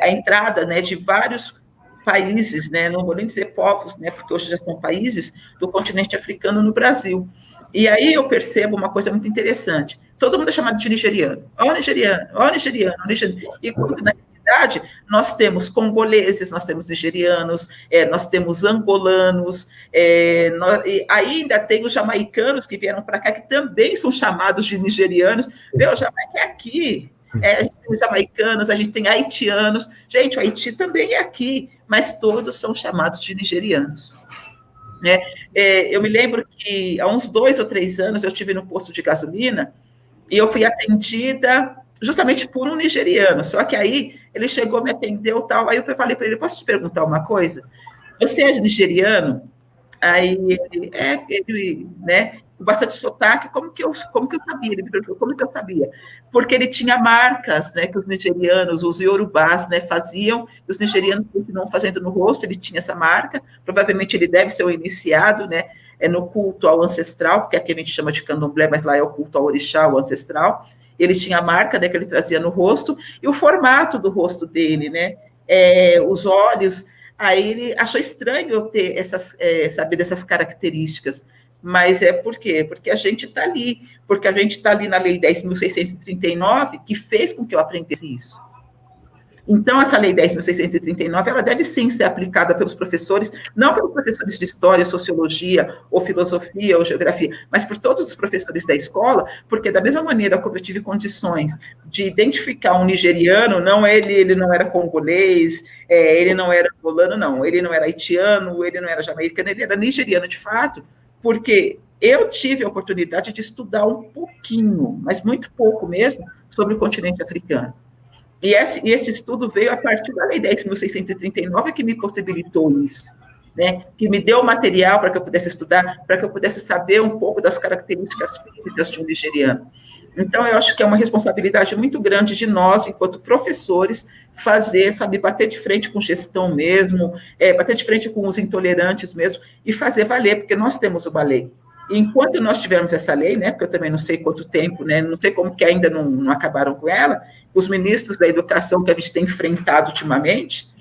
a entrada, né, de vários países, né, não vou nem dizer povos, né, porque hoje já são países do continente africano no Brasil. E aí eu percebo uma coisa muito interessante. Todo mundo é chamado de nigeriano. Ó nigeriano, ó nigeriano, ó nigeriano. E quando, na realidade, nós temos congoleses, nós temos nigerianos, nós temos angolanos, e ainda tem os jamaicanos que vieram para cá, que também são chamados de nigerianos. Meu, Jamaica é aqui. A gente tem os jamaicanos, a gente tem haitianos. Gente, o Haiti também é aqui, mas todos são chamados de nigerianos. Né? Eu me lembro que há uns 2 ou 3 anos eu estive no posto de gasolina e eu fui atendida justamente por um nigeriano, só que aí ele chegou, me atendeu tal, aí eu falei para ele, posso te perguntar uma coisa? Você é nigeriano? Aí ele, né, com bastante sotaque, como que eu sabia? Ele me perguntou, como que eu sabia? Porque ele tinha marcas, né, que os nigerianos, os iorubás, né, faziam, e os nigerianos continuam fazendo no rosto, ele tinha essa marca, provavelmente ele deve ser o iniciado, né, no culto ao ancestral, porque aqui a gente chama de candomblé, mas lá é o culto ao orixá, o ancestral. Ele tinha a marca, né, que ele trazia no rosto, e o formato do rosto dele, né, os olhos. Aí ele achou estranho eu ter saber dessas características. Mas por quê? Porque a gente está ali. Porque a gente está ali na Lei 10.639, que fez com que eu aprendesse isso. Então, essa Lei 10.639, ela deve sim ser aplicada pelos professores, não pelos professores de história, sociologia, ou filosofia, ou geografia, mas por todos os professores da escola, porque da mesma maneira como eu tive condições de identificar um nigeriano, não ele não era congolês, ele não era angolano, não, ele não era haitiano, ele não era jamaicano, ele era nigeriano de fato, porque eu tive a oportunidade de estudar um pouquinho, mas muito pouco mesmo, sobre o continente africano. E esse estudo veio a partir da Lei 10.639, que me possibilitou isso, né? Que me deu material para que eu pudesse estudar, para que eu pudesse saber um pouco das características físicas de um nigeriano. Então, eu acho que é uma responsabilidade muito grande de nós, enquanto professores, bater de frente com gestão mesmo, bater de frente com os intolerantes mesmo, e fazer valer, porque nós temos uma lei. E enquanto nós tivermos essa lei, né, porque eu também não sei quanto tempo, né, não sei como que ainda não acabaram com ela, os ministros da educação que a gente tem enfrentado ultimamente,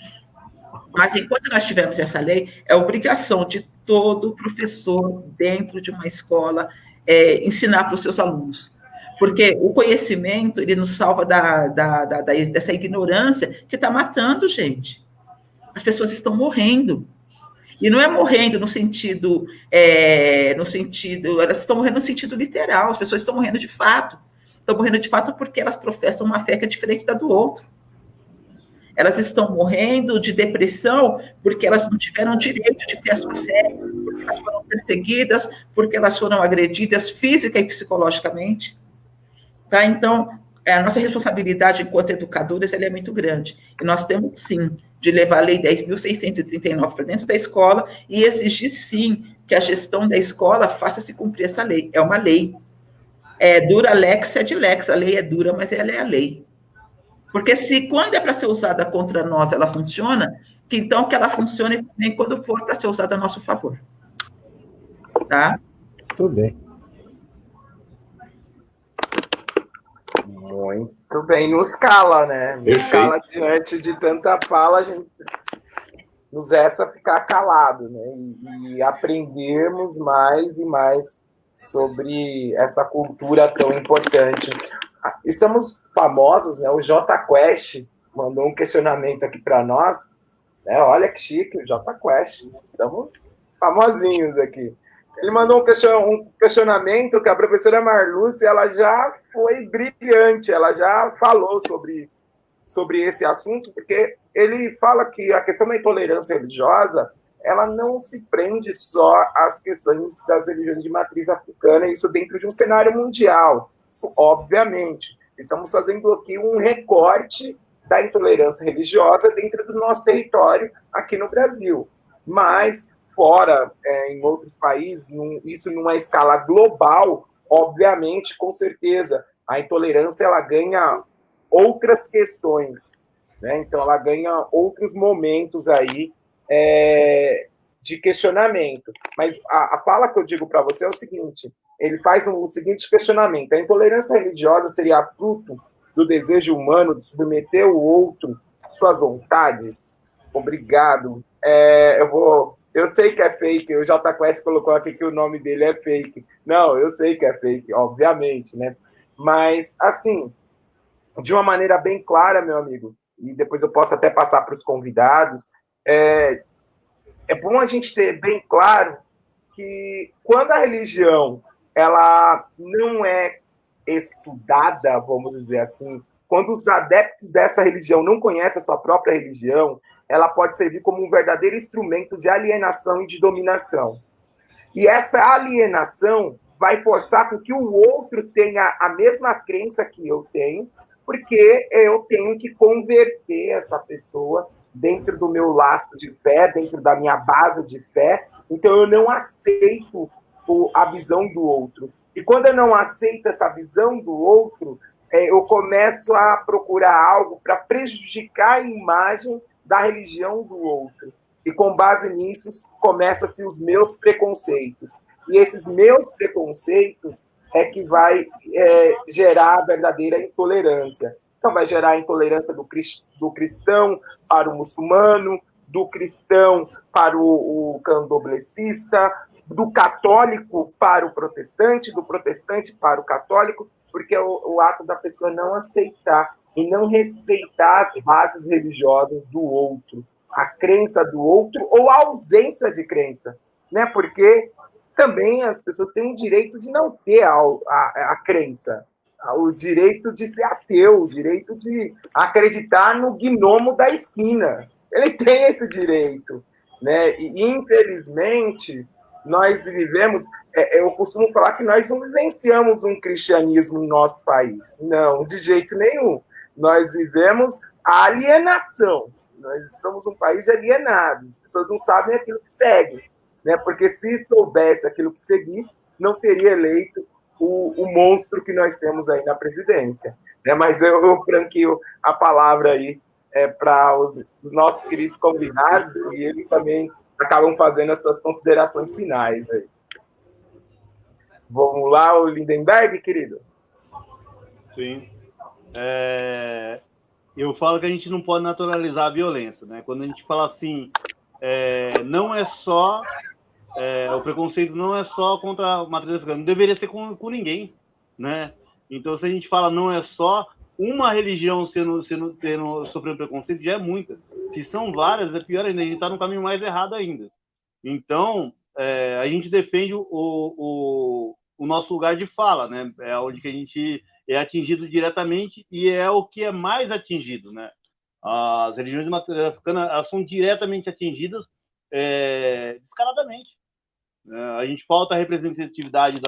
mas enquanto nós tivermos essa lei, é obrigação de todo professor dentro de uma escola ensinar para os seus alunos. Porque o conhecimento, ele nos salva dessa ignorância que está matando gente. As pessoas estão morrendo. E não é morrendo no sentido, elas estão morrendo no sentido literal, as pessoas estão morrendo de fato. Estão morrendo de fato porque elas professam uma fé que é diferente da do outro. Elas estão morrendo de depressão porque elas não tiveram direito de ter a sua fé, porque elas foram perseguidas, porque elas foram agredidas física e psicologicamente. Tá? Então, a nossa responsabilidade enquanto educadores ela é muito grande. E nós temos, sim, de levar a Lei 10.639 para dentro da escola e exigir, sim, que a gestão da escola faça-se cumprir essa lei. É uma lei. Dura lex, sed lex. A lei é dura, mas ela é a lei. Porque quando é para ser usada contra nós, ela funciona, então que ela funcione também quando for para ser usada a nosso favor. Tá? Tudo bem. também nos cala, né? Nos cala diante de tanta fala, a gente nos resta ficar calado, né? E aprendermos mais e mais sobre essa cultura tão importante. Estamos famosos, né? O J Quest mandou um questionamento aqui para nós, né? Olha que chique, o J Quest. Estamos famosinhos aqui. Ele mandou um questionamento que a professora Marluce, ela já foi brilhante, ela já falou sobre esse assunto, porque ele fala que a questão da intolerância religiosa, ela não se prende só às questões das religiões de matriz africana, isso dentro de um cenário mundial. Isso, obviamente, estamos fazendo aqui um recorte da intolerância religiosa dentro do nosso território aqui no Brasil. Mas, fora, em outros países, isso numa escala global, obviamente, com certeza, a intolerância ela ganha outras questões, né? Então ela ganha outros momentos aí de questionamento. Mas a fala que eu digo para você é o seguinte: ele faz o seguinte questionamento: a intolerância religiosa seria fruto do desejo humano de submeter o outro às suas vontades? Obrigado. Eu sei que é fake. O J Quest colocou aqui que o nome dele é fake. Não, eu sei que é fake, obviamente, né? Mas assim, de uma maneira bem clara, meu amigo, e depois eu posso até passar para os convidados, é bom a gente ter bem claro que quando a religião ela não é estudada, vamos dizer assim, quando os adeptos dessa religião não conhecem a sua própria religião, ela pode servir como um verdadeiro instrumento de alienação e de dominação. E essa alienação vai forçar com que o outro tenha a mesma crença que eu tenho, porque eu tenho que converter essa pessoa dentro do meu laço de fé, dentro da minha base de fé. Então, eu não aceito a visão do outro. E quando eu não aceito essa visão do outro, eu começo a procurar algo para prejudicar a imagem da religião do outro. E com base nisso, começam-se os meus preconceitos. E esses meus preconceitos é que vai gerar a verdadeira intolerância. Então, vai gerar a intolerância do cristão para o muçulmano, do cristão para o candomblessista, do católico para o protestante, do protestante para o católico, porque é o ato da pessoa não aceitar e não respeitar as bases religiosas do outro, a crença do outro ou a ausência de crença, né? Porque também as pessoas têm o direito de não ter a crença, o direito de ser ateu, o direito de acreditar no gnomo da esquina. Ele tem esse direito, né? E, infelizmente, nós vivemos... eu costumo falar que nós não vivenciamos um cristianismo no nosso país. Não, de jeito nenhum. Nós vivemos a alienação. Nós somos um país de alienados. As pessoas não sabem aquilo que segue, né? Porque se soubesse aquilo que seguisse, não teria eleito o monstro que nós temos aí na presidência, né? Mas eu franqueio a palavra aí para os nossos queridos convidados, e eles também acabam fazendo as suas considerações finais aí. Vamos lá, o Lindenberg, querido? Sim. Eu falo que a gente não pode naturalizar a violência, né? Quando a gente fala assim, não é só... o preconceito não é só contra a matriz africana, não deveria ser com ninguém, né? Então, se a gente fala não é só uma religião sofrendo preconceito, já é muita. Se são várias, é pior ainda, a gente está no caminho mais errado ainda. Então, a gente defende o nosso lugar de fala, né? É onde que a gente é atingido diretamente e é o que é mais atingido, né? As religiões de matriz africana, elas são diretamente atingidas descaradamente. A gente falta a representatividade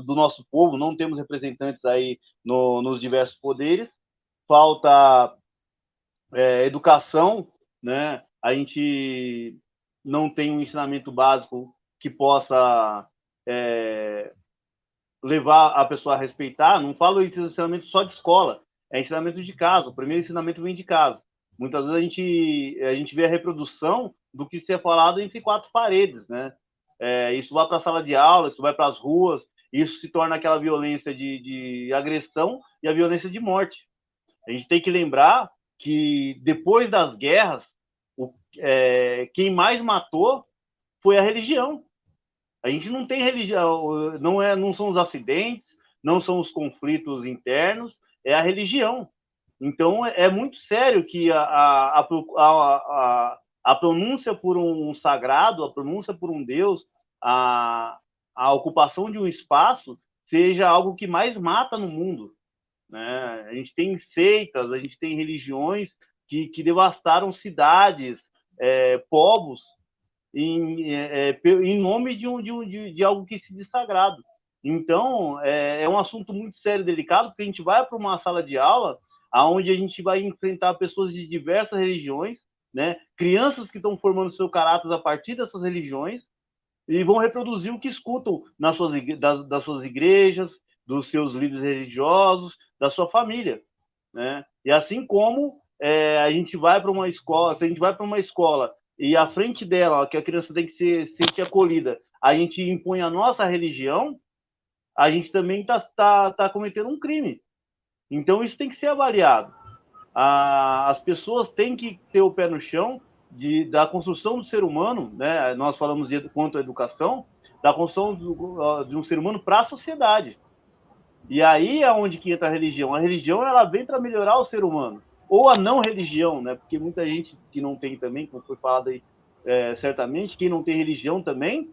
do nosso povo, não temos representantes aí nos diversos poderes, falta educação, né? A gente não tem um ensinamento básico que possa levar a pessoa a respeitar. Não falo em ensinamento só de escola, é ensinamento de casa. O primeiro ensinamento vem de casa. Muitas vezes a gente vê a reprodução do que se é falado entre quatro paredes, né? Isso vai para a sala de aula, isso vai para as ruas, isso se torna aquela violência de agressão e a violência de morte. A gente tem que lembrar que depois das guerras, quem mais matou foi a religião. A gente não tem religião, não são os acidentes, não são os conflitos internos, é a religião. Então, é muito sério que a pronúncia por um sagrado, a pronúncia por um Deus, a ocupação de um espaço seja algo que mais mata no mundo, né? A gente tem seitas, a gente tem religiões que devastaram cidades, povos, em nome de algo que se diz sagrado. Então, é um assunto muito sério e delicado, porque a gente vai para uma sala de aula onde a gente vai enfrentar pessoas de diversas religiões, né? Crianças que estão formando seu caráter a partir dessas religiões e vão reproduzir o que escutam das suas igrejas, dos seus líderes religiosos, da sua família, né? E assim como a gente vai para uma escola, se a gente vai para uma escola e à frente dela, que a criança tem que se sentir acolhida, a gente impõe a nossa religião, a gente também está cometendo um crime. Então, isso tem que ser avaliado. As pessoas têm que ter o pé no chão da construção do ser humano, né? Nós falamos quanto à educação, da construção de um ser humano para a sociedade. E aí é onde que entra a religião. A religião, ela vem para melhorar o ser humano. Ou a não religião, né? Porque muita gente que não tem também, como foi falado aí, certamente, quem não tem religião também,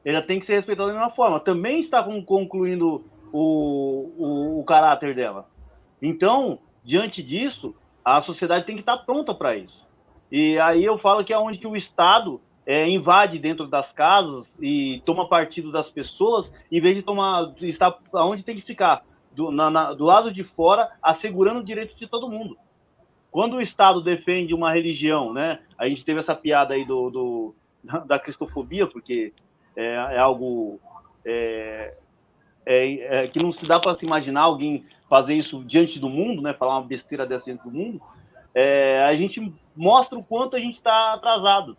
ela tem que ser respeitada da mesma forma. Também está concluindo o caráter dela. Então, diante disso, a sociedade tem que estar pronta para isso. E aí eu falo que é onde que o Estado invade dentro das casas e toma partido das pessoas, em vez de estar onde tem que ficar, do lado de fora, assegurando o direito de todo mundo. Quando o Estado defende uma religião, né? A gente teve essa piada aí da cristofobia, porque é algo que não se dá para se imaginar alguém fazer isso diante do mundo, né? Falar uma besteira dessa diante do mundo. A gente mostra o quanto a gente está atrasado.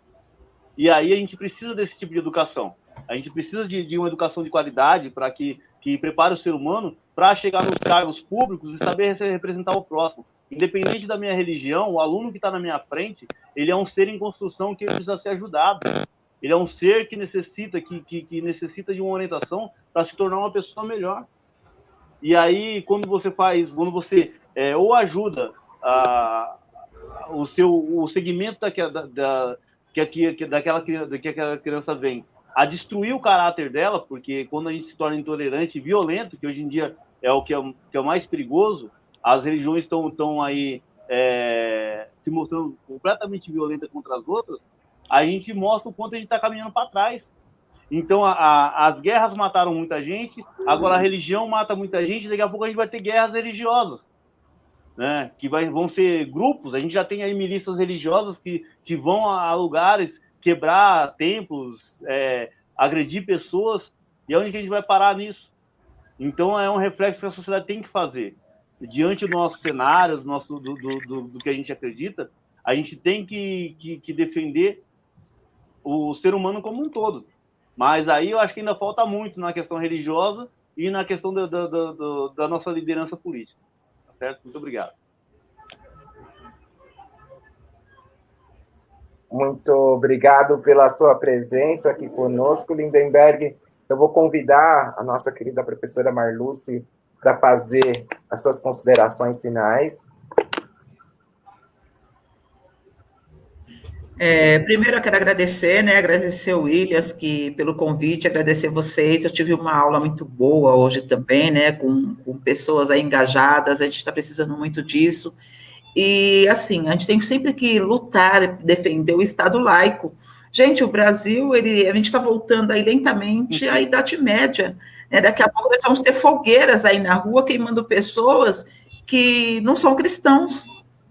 E aí a gente precisa desse tipo de educação. A gente precisa de uma educação de qualidade para que prepare o ser humano para chegar nos cargos públicos e saber representar o próximo. Independente da minha religião, o aluno que está na minha frente, ele é um ser em construção que precisa ser ajudado. Ele é um ser que necessita de uma orientação para se tornar uma pessoa melhor. E aí, quando você ou ajuda o segmento que aquela criança vem a destruir o caráter dela, porque quando a gente se torna intolerante e violento, que hoje em dia é o que é o mais perigoso, as religiões estão aí se mostrando completamente violentas contra as outras, a gente mostra o quanto a gente está caminhando para trás. Então, as guerras mataram muita gente, agora a religião mata muita gente, daqui a pouco a gente vai ter guerras religiosas, né? Vão ser grupos, a gente já tem aí milícias religiosas que vão a lugares, quebrar templos, agredir pessoas, e onde que a gente vai parar nisso? Então, é um reflexo que a sociedade tem que fazer. Diante do nosso cenário, do que a gente acredita, a gente tem que defender o ser humano como um todo. Mas aí eu acho que ainda falta muito na questão religiosa e na questão da nossa liderança política. Tá certo? Muito obrigado. Muito obrigado pela sua presença aqui conosco, Lindenberg. Eu vou convidar a nossa querida professora Marluce para fazer as suas considerações finais. Primeiro eu quero agradecer, né? Agradecer o Williams pelo convite, agradecer vocês. Eu tive uma aula muito boa hoje também, né? Com pessoas aí engajadas, a gente está precisando muito disso. E, assim, a gente tem sempre que lutar, defender o Estado laico. Gente, o Brasil, a gente está voltando aí lentamente à Idade Média, né? Daqui a pouco nós vamos ter fogueiras aí na rua queimando pessoas que não são cristãos,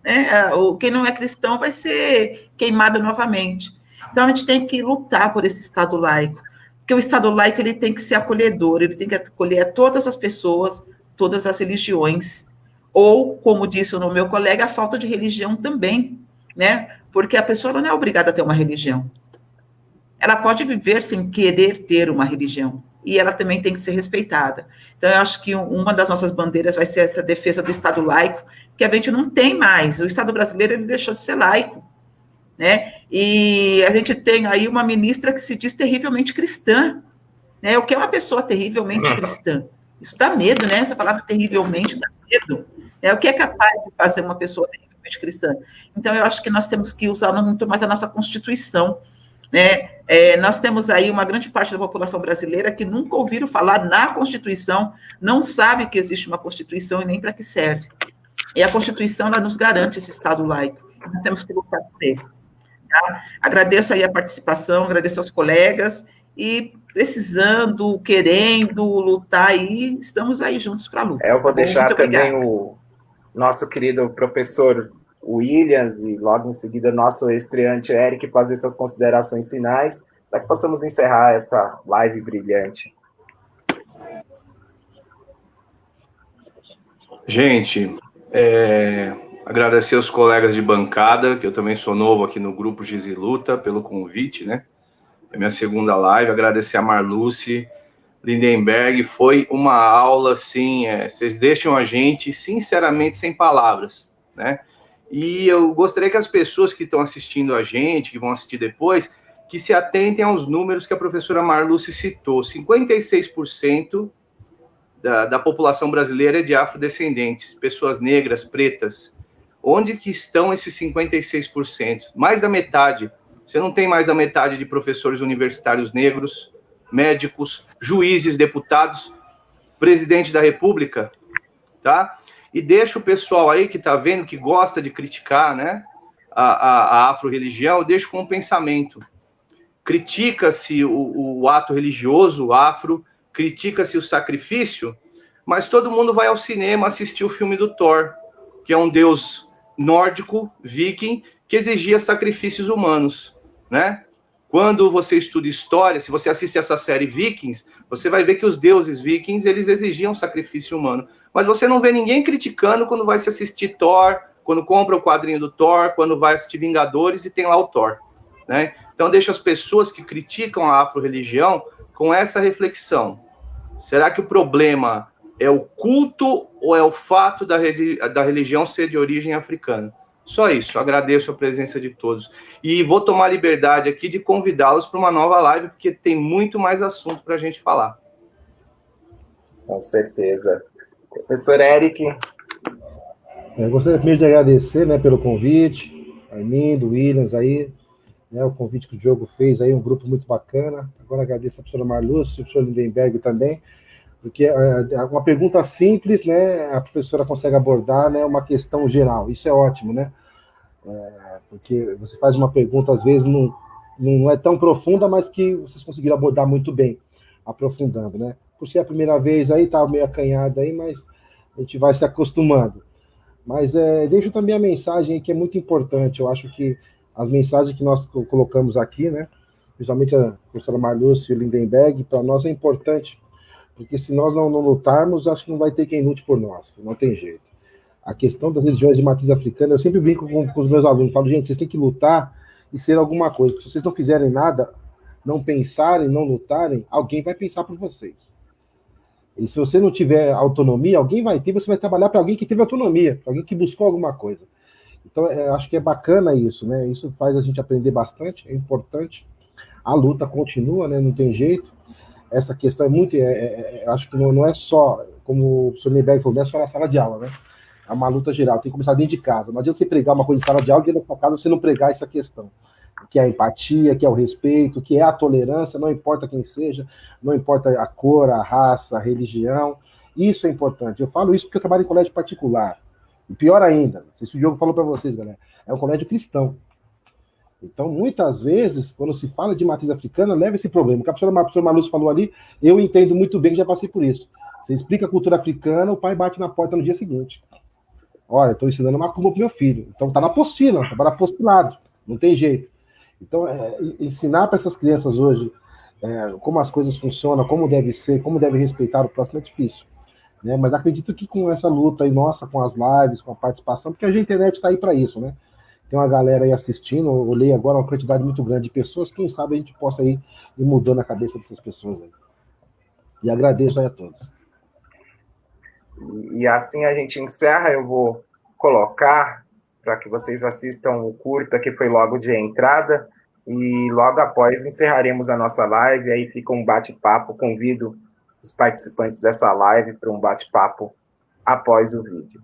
né? Quem não é cristão vai ser queimado novamente. Então, a gente tem que lutar por esse Estado laico, porque o Estado laico ele tem que ser acolhedor, ele tem que acolher todas as pessoas, todas as religiões, ou, como disse o meu colega, a falta de religião também, né? Porque a pessoa não é obrigada a ter uma religião. Ela pode viver sem querer ter uma religião. e ela também tem que ser respeitada. Então, eu acho que uma das nossas bandeiras vai ser essa defesa do Estado laico, que a gente não tem mais. O Estado brasileiro, ele deixou de ser laico, né? E a gente tem aí uma ministra que se diz terrivelmente cristã, né? O que é uma pessoa terrivelmente cristã? Isso dá medo, né? Essa palavra terrivelmente dá medo. É o que é capaz de fazer uma pessoa terrivelmente cristã. Então, eu acho que nós temos que usar muito mais a nossa Constituição, né? Nós temos aí uma grande parte da população brasileira que nunca ouviram falar na Constituição, não sabe que existe uma Constituição e nem para que serve. E a Constituição, ela nos garante esse Estado laico. Nós temos que lutar por ele. Tá? Agradeço aí a participação, agradeço aos colegas, e precisando, querendo lutar aí, estamos aí juntos para a luta. Eu vou deixar também obrigada. o nosso querido professor Williams e logo em seguida nosso estreante Eric fazer suas considerações finais, para que possamos encerrar essa live brilhante. Gente, agradecer aos colegas de bancada, que eu também sou novo aqui no grupo Giz e Luta, pelo convite, né? É minha segunda live. Agradecer a Marluce Lindenberg. Foi uma aula, assim, vocês deixam a gente, sinceramente, sem palavras, né? E eu gostaria que as pessoas que estão assistindo a gente, que vão assistir depois, que se atentem aos números que a professora Marluce citou. 56% da população brasileira é de afrodescendentes, pessoas negras, pretas. Onde que estão esses 56%? Mais da metade. Você não tem mais da metade de professores universitários negros, médicos, juízes, deputados, presidente da República, tá? E deixa o pessoal aí que tá vendo, que gosta de criticar, né, a afro-religião, deixa com um pensamento. Critica-se o ato religioso, o afro, critica-se o sacrifício, mas todo mundo vai ao cinema assistir o filme do Thor, que é um deus nórdico, viking, que exigia sacrifícios humanos, né? Quando você estuda história, se você assiste essa série Vikings, você vai ver que os deuses vikings, eles exigiam sacrifício humano. Mas você não vê ninguém criticando quando vai se assistir Thor, quando compra o quadrinho do Thor, quando vai assistir Vingadores e tem lá o Thor, né? Então deixa as pessoas que criticam a afro-religião com essa reflexão. Será que o problema é o culto ou é o fato da religião ser de origem africana? Só isso, agradeço a presença de todos. E vou tomar liberdade aqui de convidá-los para uma nova live, porque tem muito mais assunto para a gente falar. Com certeza. Professor Eric. Eu gostaria primeiro de agradecer, né, pelo convite, Armindo, Williams aí, né, o convite que o Diogo fez aí, um grupo muito bacana. Agora agradeço a professora Marluce, o professor Lindenberg também, porque é uma pergunta simples, né, a professora consegue abordar, né, uma questão geral, isso é ótimo, né, porque você faz uma pergunta, às vezes, não é tão profunda, mas que vocês conseguiram abordar muito bem, aprofundando, né, por ser a primeira vez aí, tá meio acanhado aí, mas a gente vai se acostumando. Mas deixo também a mensagem aí que é muito importante, eu acho que as mensagens que nós colocamos aqui, né, principalmente a professora Marluce e o Lindenberg, para nós é importante, porque se nós não lutarmos, acho que não vai ter quem lute por nós, não tem jeito. A questão das religiões de matriz africana, eu sempre brinco com os meus alunos, falo, gente, vocês têm que lutar e ser alguma coisa, porque se vocês não fizerem nada, não pensarem, não lutarem, alguém vai pensar por vocês. E se você não tiver autonomia, alguém vai ter, você vai trabalhar para alguém que teve autonomia, para alguém que buscou alguma coisa. Então, acho que é bacana isso, né? Isso faz a gente aprender bastante, é importante. A luta continua, né? Não tem jeito. Essa questão é muito... acho que não é só, como o professor Lindenberg falou, não é só na sala de aula, né? É uma luta geral, tem que começar dentro de casa. Não adianta você pregar uma coisa em sala de aula e dentro da sua casa você não pregar essa questão. Que é a empatia, que é o respeito, que é a tolerância, não importa quem seja, não importa a cor, a raça, a religião. Isso é importante. Eu falo isso porque eu trabalho em colégio particular. E pior ainda, não sei se o Diogo falou para vocês, galera, é um colégio cristão. Então, muitas vezes, quando se fala de matriz africana, leva esse problema. O que a professora Marluce falou ali, eu entendo muito bem, já passei por isso. Você explica a cultura africana, o pai bate na porta no dia seguinte. Olha, estou ensinando macumba para meu filho. Então, está na apostila, está para apostolado, não tem jeito. Então, ensinar para essas crianças hoje como as coisas funcionam, como deve ser, como deve respeitar o próximo é difícil. Né? Mas acredito que com essa luta aí nossa, com as lives, com a participação, porque a internet está aí para isso, né? Tem uma galera aí assistindo, eu olhei agora uma quantidade muito grande de pessoas, quem sabe a gente possa ir mudando a cabeça dessas pessoas aí. E agradeço aí a todos. E assim a gente encerra. Eu vou colocar para que vocês assistam o curta que foi logo de entrada, e logo após encerraremos a nossa live. Aí fica um bate-papo. Convido os participantes dessa live para um bate-papo após o vídeo.